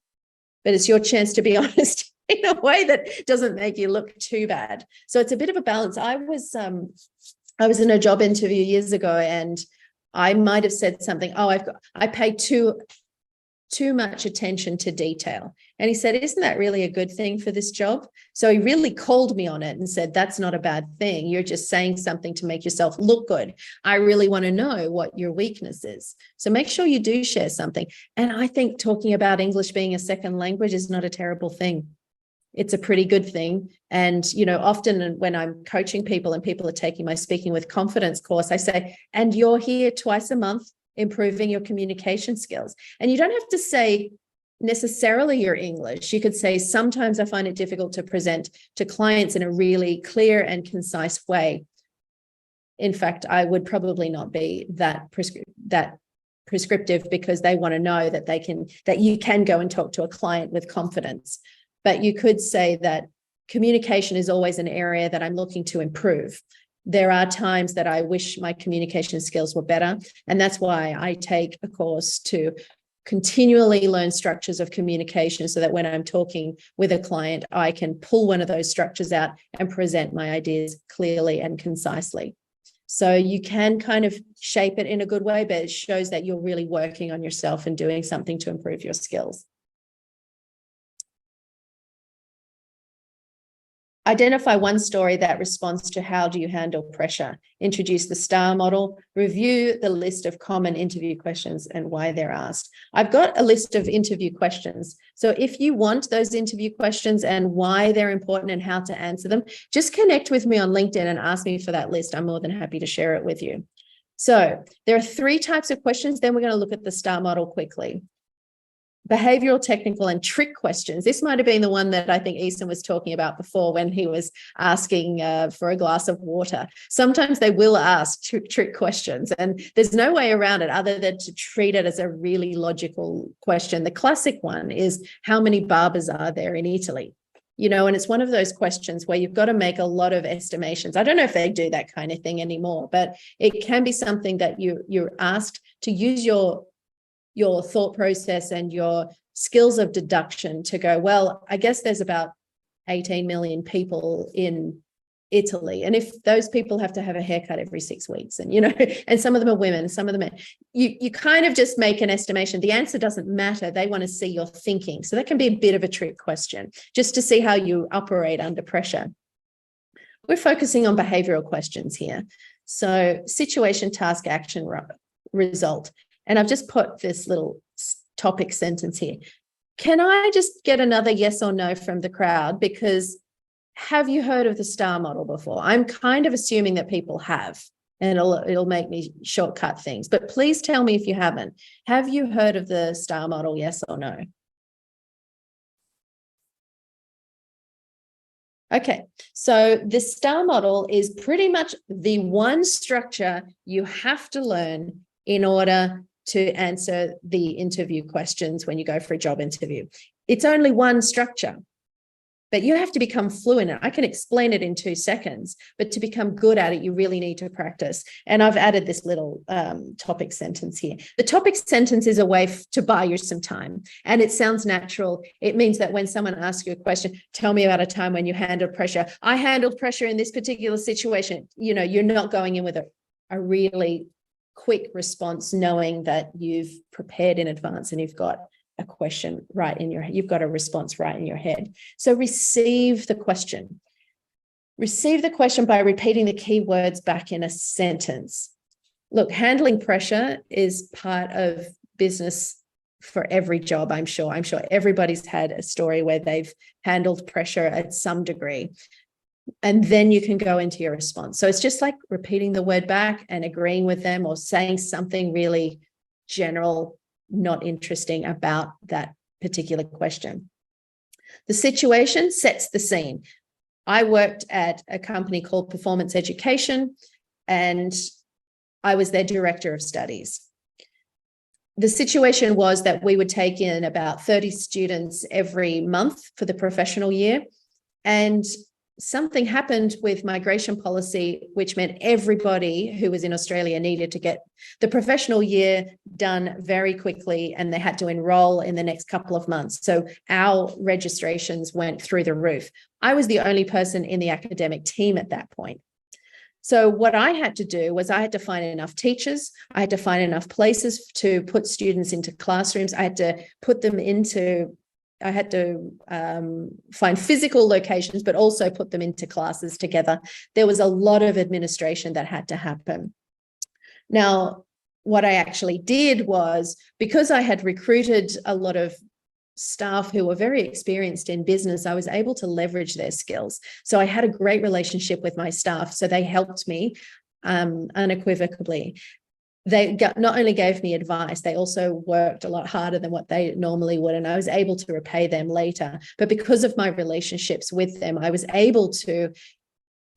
But it's your chance to be honest in a way that doesn't make you look too bad. So it's a bit of a balance. I was in a job interview years ago, and I might have said something, I pay too much attention to detail. And he said, isn't that really a good thing for this job? So he really called me on it and said, that's not a bad thing. You're just saying something to make yourself look good. I really want to know what your weakness is. So make sure you do share something. And I think talking about English being a second language is not a terrible thing. It's a pretty good thing. And, often when I'm coaching people and people are taking my Speaking with Confidence course, I say, and you're here twice a month improving your communication skills. And you don't have to say necessarily your English. You could say, sometimes I find it difficult to present to clients in a really clear and concise way. In fact, I would probably not be that prescriptive, because they want to know that you can go and talk to a client with confidence. But you could say that communication is always an area that I'm looking to improve. There are times that I wish my communication skills were better. And that's why I take a course to continually learn structures of communication, so that when I'm talking with a client, I can pull one of those structures out and present my ideas clearly and concisely. So you can kind of shape it in a good way, but it shows that you're really working on yourself and doing something to improve your skills. Identify one story that responds to how do you handle pressure. Introduce the STAR model. Review the list of common interview questions and why they're asked. I've got a list of interview questions. So if you want those interview questions and why they're important and how to answer them, just connect with me on LinkedIn and ask me for that list. I'm more than happy to share it with you. So there are 3 types of questions. Then we're going to look at the STAR model quickly. Behavioral, technical, and trick questions. This might have been the one that I think Eason was talking about before when he was asking for a glass of water. Sometimes they will ask trick questions, and there's no way around it other than to treat it as a really logical question. The classic one is, how many barbers are there in Italy? And it's one of those questions where you've got to make a lot of estimations. I don't know if they do that kind of thing anymore, but it can be something that you're asked to use your thought process and your skills of deduction to go, well, I guess there's about 18 million people in Italy. And if those people have to have a haircut every 6 weeks, and, and some of them are women, some of them are, you kind of just make an estimation. The answer doesn't matter. They want to see your thinking. So that can be a bit of a trick question, just to see how you operate under pressure. We're focusing on behavioral questions here. So situation, task, action, result. And I've just put this little topic sentence here. Can I just get another yes or no from the crowd? Because have you heard of the STAR model before? I'm kind of assuming that people have, and it'll make me shortcut things. But please tell me if you haven't. Have you heard of the STAR model, yes or no? Okay, so the STAR model is pretty much the one structure you have to learn in order to answer the interview questions when you go for a job interview. It's only one structure, but you have to become fluent in it. I can explain it in 2 seconds, but to become good at it, you really need to practice. And I've added this little topic sentence here. The topic sentence is a way to buy you some time, and it sounds natural. It means that when someone asks you a question, tell me about a time when you handled pressure. I handled pressure in this particular situation. You're not going in with a really quick response, knowing that you've prepared in advance and you've got a question right in your head, you've got a response right in your head. So receive the question. Receive the question by repeating the key words back in a sentence. Look, handling pressure is part of business for every job, I'm sure. I'm sure everybody's had a story where they've handled pressure at some degree. And then you can go into your response. So it's just like repeating the word back and agreeing with them or saying something really general, not interesting about that particular question. The situation sets the scene. I worked at a company called Performance Education, and I was their director of studies. The situation was that we would take in about 30 students every month for the professional year. And something happened with migration policy, which meant everybody who was in Australia needed to get the professional year done very quickly, and they had to enroll in the next couple of months. So our registrations went through the roof. I was the only person in the academic team at that point. So what I had to do was I had to find enough teachers. I had to find enough places to put students into classrooms. I had to put them into, I had to find physical locations, but also put them into classes together. There was a lot of administration that had to happen. Now, what I actually did was, because I had recruited a lot of staff who were very experienced in business, I was able to leverage their skills. So I had a great relationship with my staff. So they helped me unequivocally. They not only gave me advice, they also worked a lot harder than what they normally would, and I was able to repay them later. But because of my relationships with them, I was able to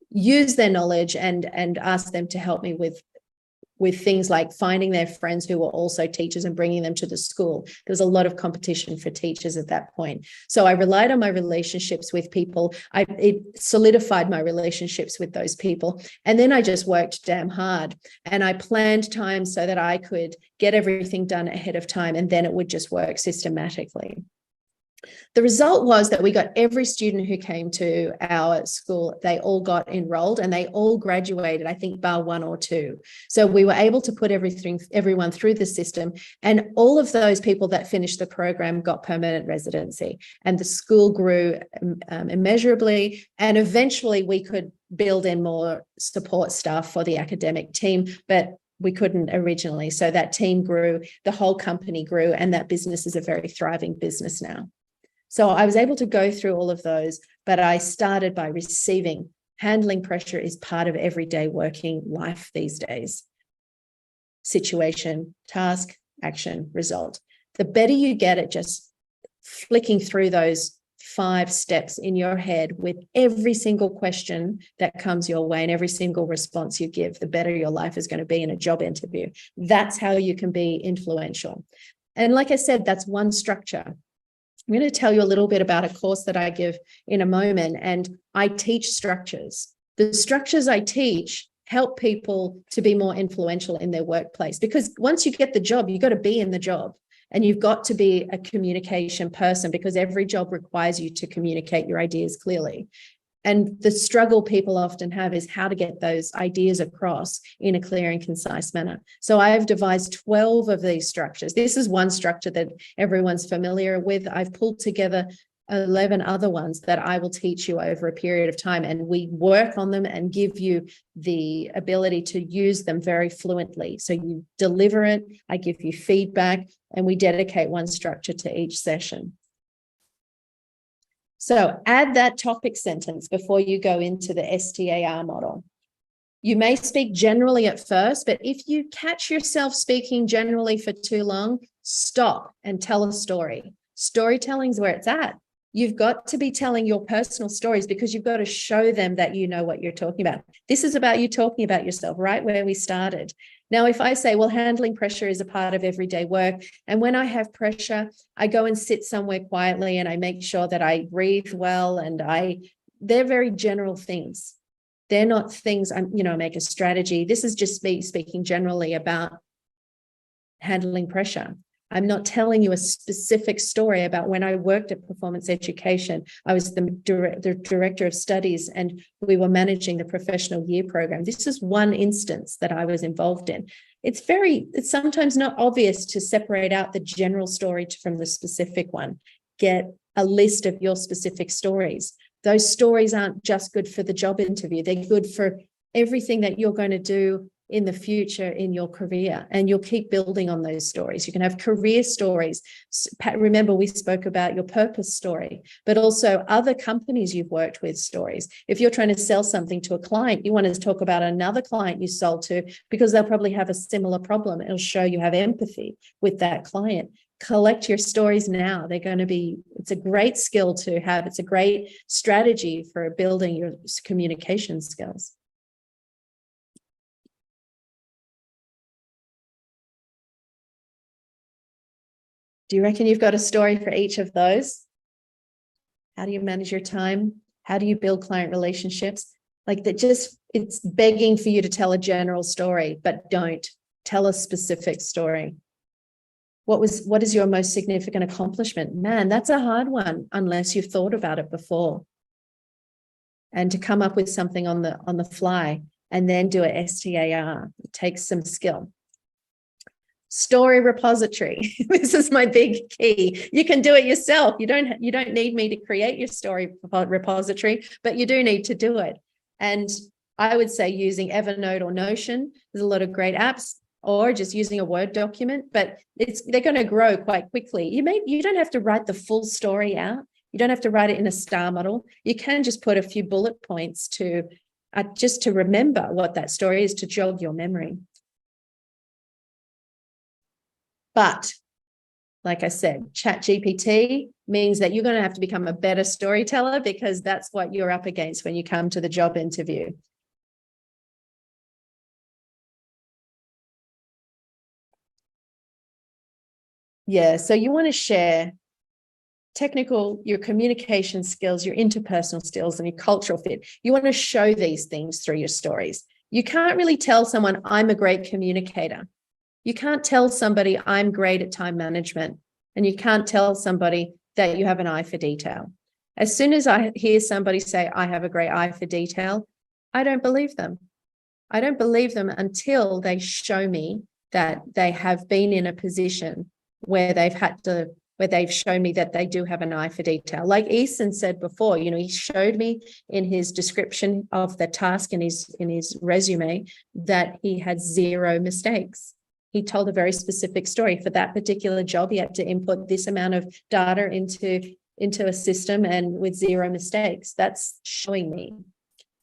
use their knowledge and ask them to help me with things like finding their friends who were also teachers and bringing them to the school. There was a lot of competition for teachers at that point. So I relied on my relationships with people. It solidified my relationships with those people. And then I just worked damn hard, and I planned time so that I could get everything done ahead of time, and then it would just work systematically. The result was that we got every student who came to our school, they all got enrolled and they all graduated, I think bar one or two. So we were able to put everyone through the system, and all of those people that finished the program got permanent residency, and the school grew immeasurably, and eventually we could build in more support staff for the academic team, but we couldn't originally. So that team grew, the whole company grew, and that business is a very thriving business now. So I was able to go through all of those, but I started by receiving. Handling pressure is part of everyday working life these days. Situation, task, action, result. The better you get at just flicking through those 5 steps in your head with every single question that comes your way and every single response you give, the better your life is going to be in a job interview. That's how you can be influential. And like I said, that's one structure. I'm going to tell you a little bit about a course that I give in a moment, and I teach structures. The structures I teach help people to be more influential in their workplace, because once you get the job, you've got to be in the job, and you've got to be a communication person, because every job requires you to communicate your ideas clearly. And the struggle people often have is how to get those ideas across in a clear and concise manner. So I've devised 12 of these structures. This is one structure that everyone's familiar with. I've pulled together 11 other ones that I will teach you over a period of time, and we work on them and give you the ability to use them very fluently. So you deliver it, I give you feedback, and we dedicate one structure to each session. So add that topic sentence before you go into the STAR model. You may speak generally at first, but if you catch yourself speaking generally for too long, stop and tell a story. Storytelling is where it's at. You've got to be telling your personal stories, because you've got to show them that you know what you're talking about. This is about you talking about yourself, right where we started. Now, if I say, well, handling pressure is a part of everyday work, and when I have pressure, I go and sit somewhere quietly and I make sure that I breathe well, and they're very general things. They're not things I make a strategy. This is just me speaking generally about handling pressure. I'm not telling you a specific story about when I worked at Performance Education. I was the director of studies, and we were managing the professional year program. This is one instance that I was involved in. it's sometimes not obvious to separate out the general story from the specific one. Get a list of your specific stories. Those stories aren't just good for the job interview. They're good for everything that you're going to do in the future in your career, and you'll keep building on those stories. You can have career stories. Remember, we spoke about your purpose story, but also other companies you've worked with stories. If you're trying to sell something to a client, you want to talk about another client you sold to, because they'll probably have a similar problem. It'll show you have empathy with that client. Collect your stories now. It's a great skill to have. It's a great strategy for building your communication skills. Do you reckon you've got a story for each of those? How do you manage your time? How do you build client relationships? Like that, it's begging for you to tell a general story, but don't tell a specific story. What is your most significant accomplishment? Man, that's a hard one unless you've thought about it before. And to come up with something on the fly and then do a STAR, it takes some skill. Story repository. This is my big key. You can do it yourself. You don't need me to create your story repository, but you do need to do it. And I would say using Evernote or Notion. There's a lot of great apps, or just using a Word document, but they're going to grow quite quickly. You don't have to write the full story out. You don't have to write it in a STAR model. You can just put a few bullet points just to remember what that story is, to jog your memory. But like I said, ChatGPT means that you're going to have to become a better storyteller, because that's what you're up against when you come to the job interview. Yeah, so you want to share your communication skills, your interpersonal skills, and your cultural fit. You want to show these things through your stories. You can't really tell someone, I'm a great communicator. You can't tell somebody, I'm great at time management. And you can't tell somebody that you have an eye for detail. As soon as I hear somebody say, I have a great eye for detail, I don't believe them. I don't believe them until they show me that they have been in a position where they've shown me that they do have an eye for detail. Like Eason said before, he showed me in his description of the task in his resume that he had 0 mistakes. He told a very specific story. For that particular job, he had to input this amount of data into a system, and with 0 mistakes. That's showing me,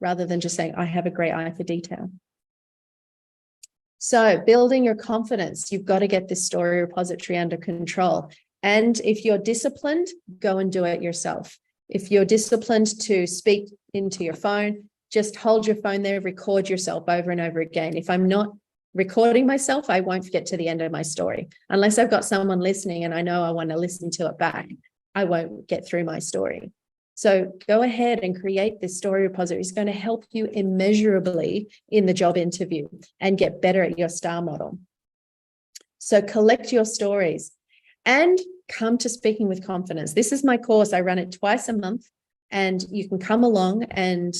rather than just saying, I have a great eye for detail. So building your confidence, you've got to get this story repository under control. And if you're disciplined, go and do it yourself. If you're disciplined to speak into your phone, just hold your phone there, record yourself over and over again. If I'm not recording myself, I won't get to the end of my story. Unless I've got someone listening and I know I want to listen to it back, I won't get through my story. So go ahead and create this story repository. It's going to help you immeasurably in the job interview and get better at your STAR model. So collect your stories and come to Speaking with Confidence. This is my course. I run it twice a month, and you can come along and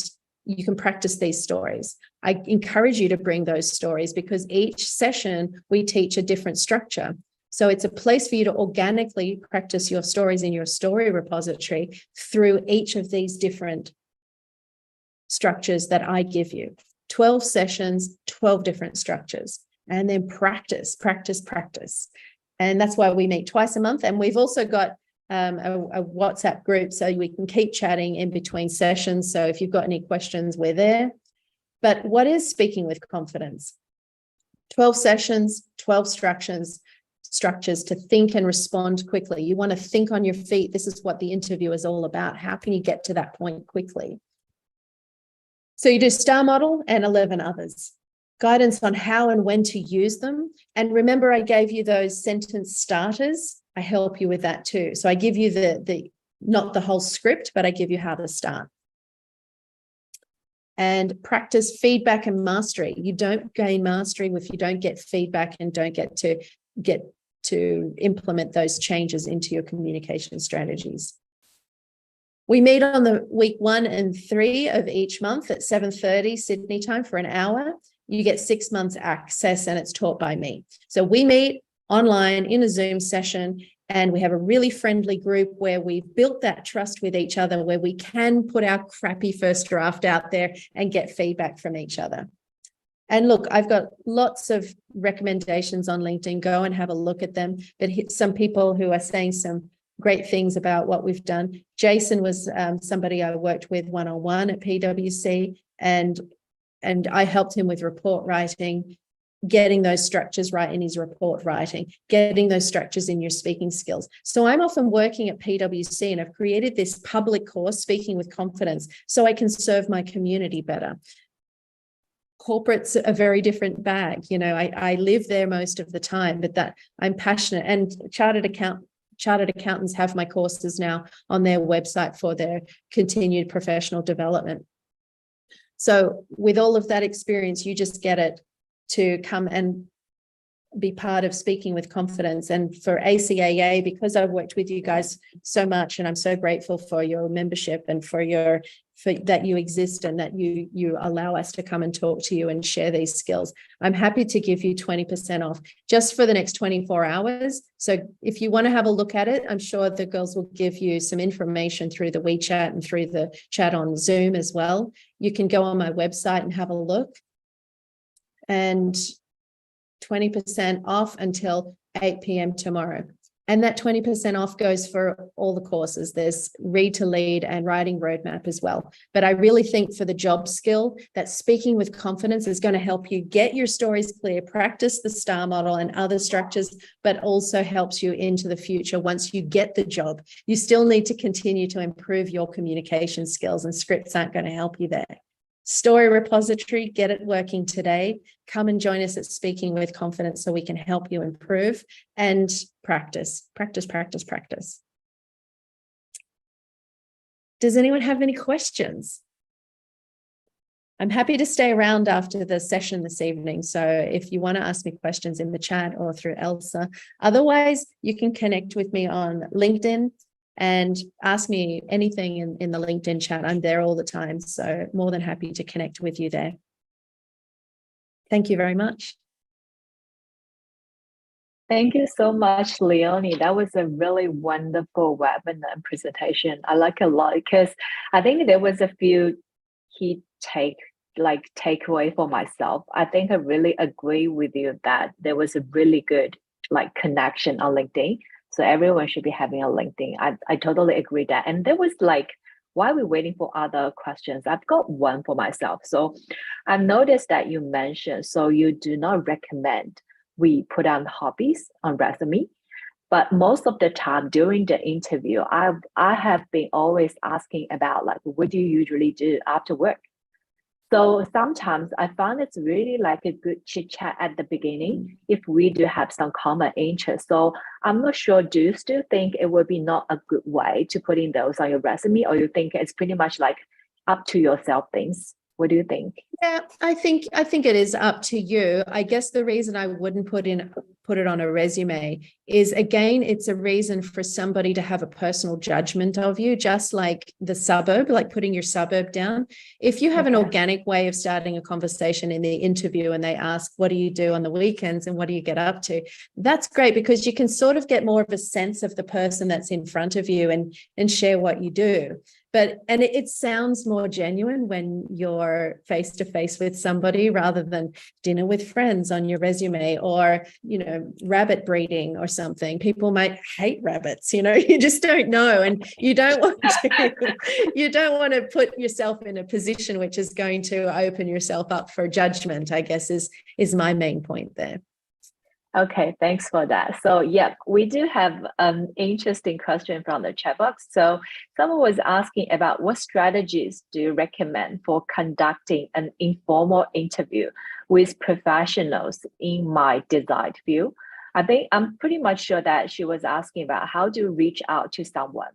you can practice these stories. I encourage you to bring those stories, because each session we teach a different structure. So it's a place for you to organically practice your stories in your story repository through each of these different structures that I give you. 12 sessions, 12 different structures, and then practice. And that's why we meet twice a month. And we've also got a WhatsApp group, so we can keep chatting in between sessions. So if you've got any questions, we're there. But what is Speaking with Confidence? 12 sessions, 12 structures to think and respond quickly. You want to think on your feet. This is what the interview is all about. How can you get to that point quickly? So you do STAR model and 11 others. Guidance on how and when to use them. And remember, I gave you those sentence starters. I help you with that too. So I give you the not the whole script, but I give you how to start. And practice feedback and mastery. You don't gain mastery if you don't get feedback and don't get to implement those changes into your communication strategies. We meet on the week 1 and 3 of each month at 7:30 Sydney time for an hour. you get 6 months access, and it's taught by me. So we meet online in a Zoom session, and we have a really friendly group where we've built that trust with each other, where we can put our crappy first draft out there and get feedback from each other. And look, I've got lots of recommendations on LinkedIn. Go and have a look at them. But some people who are saying some great things about what we've done. Jason was somebody I worked with one-on-one at PwC, and I helped him with report writing, getting those structures right in his report writing, getting those structures in your speaking skills. So I'm often working at PwC, and I've created this public course, Speaking with Confidence, so I can serve my community better. Corporate's a very different bag. You know, I live there most of the time, but that I'm passionate, and chartered accountants have my courses now on their website for their continued professional development. So with all of that experience, you just get it to come and be part of Speaking with Confidence. And for ACAA, because I've worked with you guys so much, and I'm so grateful for your membership and for that you exist, and that you allow us to come and talk to you and share these skills, I'm happy to give you 20% off just for the next 24 hours. So if you want to have a look at it, I'm sure the girls will give you some information through the WeChat and through the chat on Zoom as well. You can go on my website and have a look. And 20% off until 8 p.m. tomorrow. And that 20% off goes for all the courses. There's Read to Lead and Writing Roadmap as well. But I really think for the job skill, that Speaking with Confidence is going to help you get your stories clear, practice the STAR model and other structures, but also helps you into the future once you get the job. You still need to continue to improve your communication skills, and scripts aren't going to help you there. Story repository, get it working today. Come and join us at Speaking with Confidence so we can help you improve, and practice. Does anyone have any questions? I'm happy to stay around after the session this evening. So if you want to ask me questions in the chat or through Elsa, otherwise you can connect with me on LinkedIn and ask me anything in the LinkedIn chat. I'm there all the time, so more than happy to connect with you there. Thank you very much. Thank you so much, Leonie. That was a really wonderful webinar and presentation. I like it a lot because I think there was a few key takeaway for myself. I think I really agree with you that there was a really good connection on LinkedIn. So everyone should be having a LinkedIn. I totally agree that. And there was why are we waiting for other questions? I've got one for myself. So I've noticed that you mentioned, so you do not recommend we put on hobbies on resume, but most of the time during the interview, I have been always asking about what do you usually do after work? So sometimes I found it's really a good chit chat at the beginning if we do have some common interest. So I'm not sure, do you still think it would be not a good way to put in those on your resume, or you think it's pretty much up to yourself things? What do you think? Yeah, I think it is up to you. I guess the reason I wouldn't put it on a resume is, again, it's a reason for somebody to have a personal judgment of you, just like the suburb, like putting your suburb down. If you have an organic way of starting a conversation in the interview and they ask, what do you do on the weekends and what do you get up to? That's great, because you can sort of get more of a sense of the person that's in front of you and share what you do. And it sounds more genuine when you're face to face with somebody rather than dinner with friends on your resume, or, rabbit breeding or something. People might hate rabbits, you just don't know. And you don't want to put yourself in a position which is going to open yourself up for judgment, I guess is my main point there. Okay, thanks for that. So yeah, we do have an interesting question from the chat box. So someone was asking about what strategies do you recommend for conducting an informal interview with professionals in my desired field? I think I'm pretty much sure that she was asking about how to reach out to someone.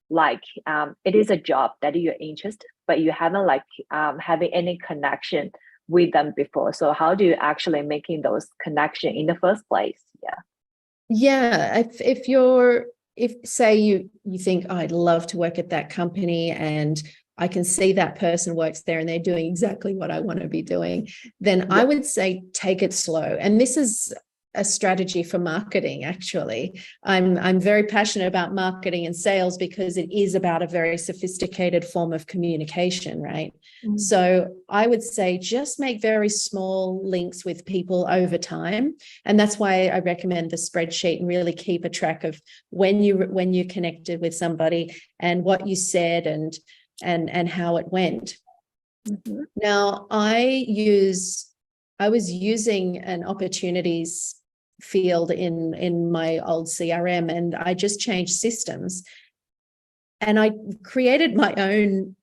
It is a job that you're interested, but you haven't having any connection with them before. So how do you actually making those connections in the first place? Yeah. If say you think, oh, I'd love to work at that company and I can see that person works there and they're doing exactly what I want to be doing, then I would say take it slow. And this is a strategy for marketing, actually. I'm very passionate about marketing and sales because it is about a very sophisticated form of communication, right? So I would say just make very small links with people over time. And that's why I recommend the spreadsheet and really keep a track of when you connected with somebody and what you said and how it went. Now, I was using an opportunities field in my old CRM, and I just changed systems. And I created my own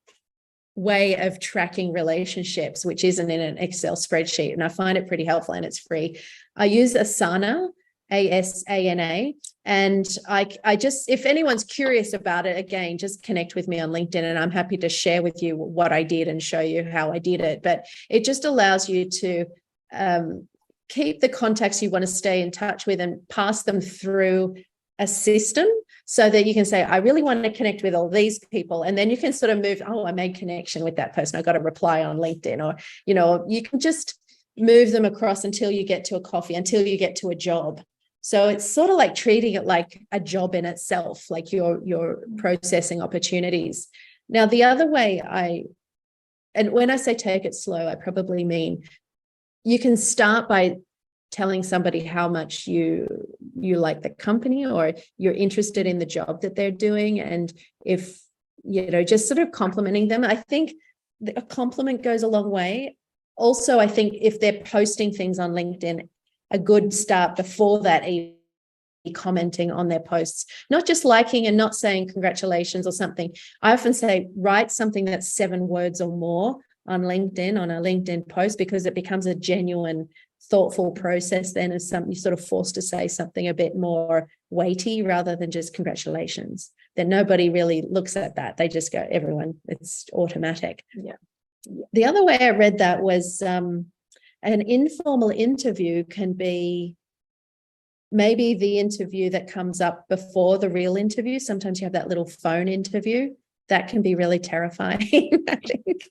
way of tracking relationships, which isn't in an Excel spreadsheet. And I find it pretty helpful and it's free. I use Asana, ASANA. And I just, if anyone's curious about it, again, just connect with me on LinkedIn and I'm happy to share with you what I did and show you how I did it. But it just allows you to keep the contacts you want to stay in touch with and pass them through a system so that you can say, I really want to connect with all these people. And then you can sort of move, I made connection with that person. I got a reply on LinkedIn, or, you can just move them across until you get to a coffee, until you get to a job. So it's sort of like treating it like a job in itself, like you're processing opportunities. Now, the other way and when I say take it slow, I probably mean you can start by telling somebody how much you like the company or you're interested in the job that they're doing. And if, just sort of complimenting them, I think a compliment goes a long way. Also, I think if they're posting things on LinkedIn, a good start before that, commenting on their posts, not just liking and not saying congratulations or something. I often say, write something that's 7 words or more on LinkedIn, on a LinkedIn post, because it becomes a genuine, thoughtful process then, as you're sort of forced to say something a bit more weighty rather than just congratulations. Then nobody really looks at that. They just go, everyone, it's automatic. Yeah. The other way I read that was an informal interview can be maybe the interview that comes up before the real interview. Sometimes you have that little phone interview. That can be really terrifying, I think.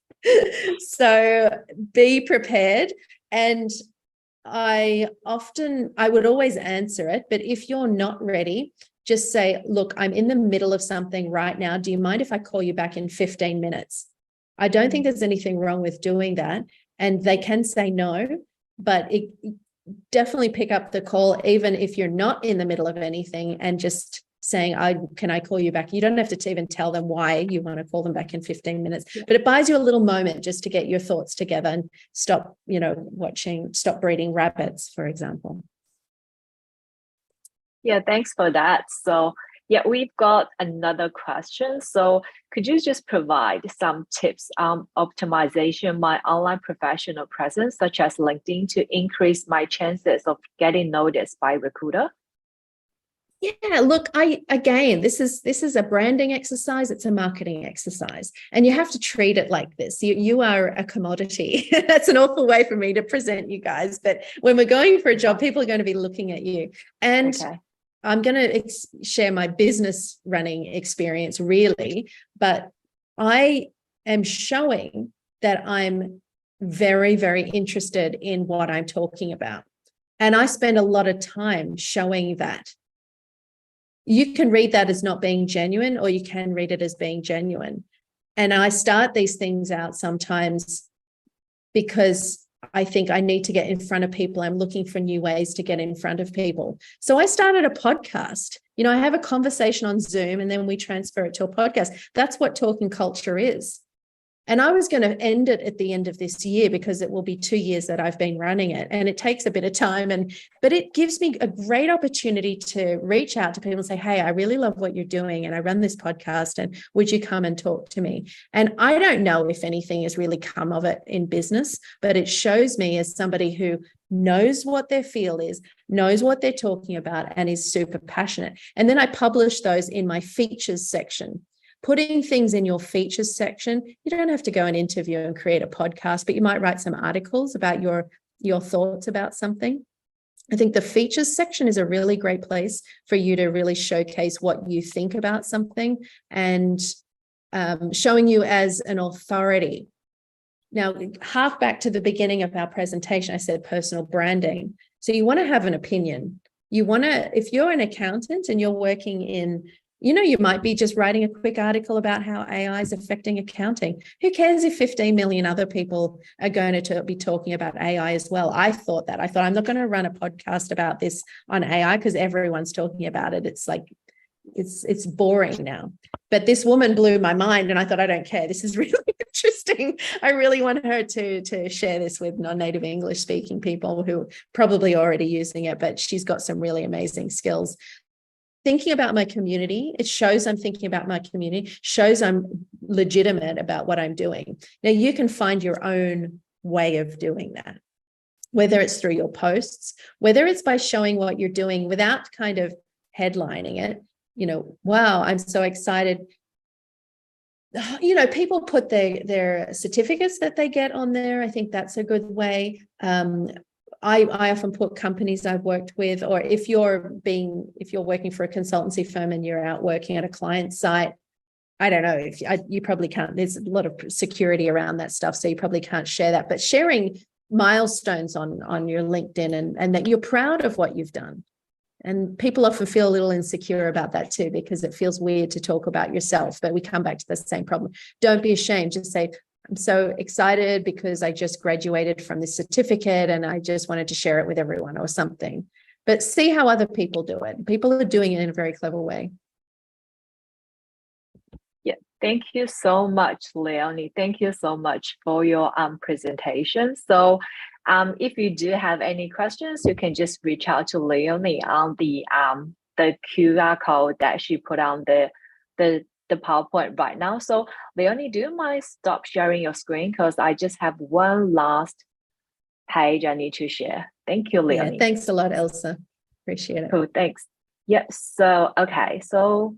So be prepared. And I would always answer it, but if you're not ready, just say, look, I'm in the middle of something right now. Do you mind if I call you back in 15 minutes? I don't think there's anything wrong with doing that. And they can say no, but definitely pick up the call, even if you're not in the middle of anything, and just saying, can I call you back? You don't have to even tell them why you want to call them back in 15 minutes, but it buys you a little moment just to get your thoughts together and stop breeding rabbits, for example. Yeah, thanks for that. So yeah, we've got another question. So could you just provide some tips on optimization my online professional presence, such as LinkedIn, to increase my chances of getting noticed by recruiter? Yeah, look, this is a branding exercise. It's a marketing exercise, and you have to treat it like this. You are a commodity. That's an awful way for me to present you guys, but when we're going for a job, people are going to be looking at you. And I'm going to share my business running experience, really, but I am showing that I'm very, very interested in what I'm talking about, and I spend a lot of time showing that. You can read that as not being genuine, or you can read it as being genuine. And I start these things out sometimes because I think I need to get in front of people. I'm looking for new ways to get in front of people. So I started a podcast. I have a conversation on Zoom and then we transfer it to a podcast. That's what Talking Culture is. And I was going to end it at the end of this year because it will be 2 years that I've been running it. And it takes a bit of time. But it gives me a great opportunity to reach out to people and say, hey, I really love what you're doing. And I run this podcast. And would you come and talk to me? And I don't know if anything has really come of it in business, but it shows me as somebody who knows what their field is, knows what they're talking about, and is super passionate. And then I publish those in my features section. Putting things in your features section, you don't have to go and interview and create a podcast, but you might write some articles about your thoughts about something. I think the features section is a really great place for you to really showcase what you think about something. And showing you as an authority. Now, half back to the beginning of our presentation, I said personal branding. So you want to have an opinion. You want to, if you're an accountant and you're working in, you might be just writing a quick article about how AI is affecting accounting. Who cares if 15 million other people are going to be talking about AI as well? I thought I'm not going to run a podcast about this on AI because everyone's talking about it. It's like, it's boring now. But this woman blew my mind and I thought, I don't care. This is really interesting. I really want her to share this with non-native English speaking people who are probably already using it, but she's got some really amazing skills. Thinking about my community, it shows I'm thinking about my community, shows I'm legitimate about what I'm doing. Now you can find your own way of doing that, whether it's through your posts, whether it's by showing what you're doing without kind of headlining it. Wow, I'm so excited. People put their certificates that they get on there. I think that's a good way. I often put companies I've worked with, or if you're working for a consultancy firm and you're out working at a client site, I don't know if you probably can't, there's a lot of security around that stuff. So you probably can't share that, but sharing milestones on your LinkedIn and that you're proud of what you've done. And people often feel a little insecure about that too, because it feels weird to talk about yourself, but we come back to the same problem. Don't be ashamed. Just say, I'm so excited because I just graduated from this certificate and I just wanted to share it with everyone or something. But see how other people do it. People are doing it in a very clever way. Yeah, thank you so much, Leonie. Thank you so much for your presentation. So if you do have any questions, you can just reach out to Leonie on the QR code that she put on the PowerPoint right now. So Leonie, do you mind stop sharing your screen? Because I just have one last page I need to share. Thank you, Leonie. Yeah, thanks a lot, Elsa. Appreciate it. Cool, thanks. Yes, so okay, so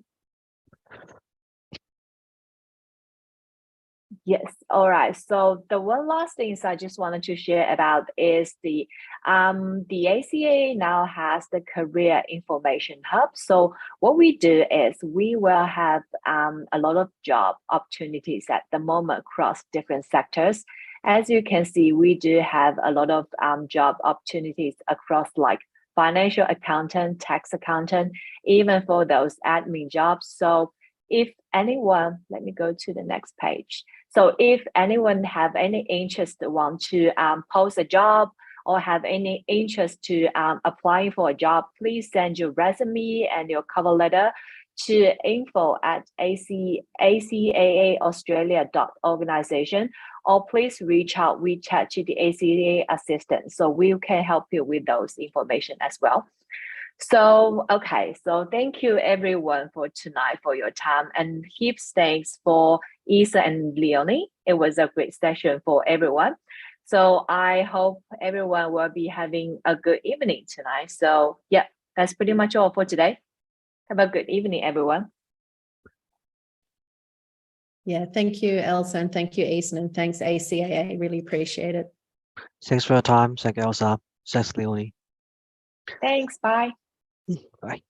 yes, all right. So the one last thing I just wanted to share about is the ACA now has the Career Information Hub. So what we do is we will have a lot of job opportunities at the moment across different sectors. As you can see, we do have a lot of job opportunities across like financial accountant, tax accountant, even for those admin jobs. So if anyone, let me go to the next page. So if anyone have any interest want to post a job or have any interest to applying for a job, please send your resume and your cover letter to info@acaaaustralia.organisation, or please reach out, WeChat to the ACA assistant so we can help you with those information as well. So, okay, so thank you everyone for tonight for your time, and heaps thanks for Isa and Leonie. It was a great session for everyone. So I hope everyone will be having a good evening tonight. So yeah, that's pretty much all for today. Have a good evening, everyone. Yeah, thank you, Elsa, and thank you, Ethan, and thanks, ACAA. Really appreciate it. Thanks for your time. Thank you, Elsa. Thanks, Leonie. Thanks, bye. Bye.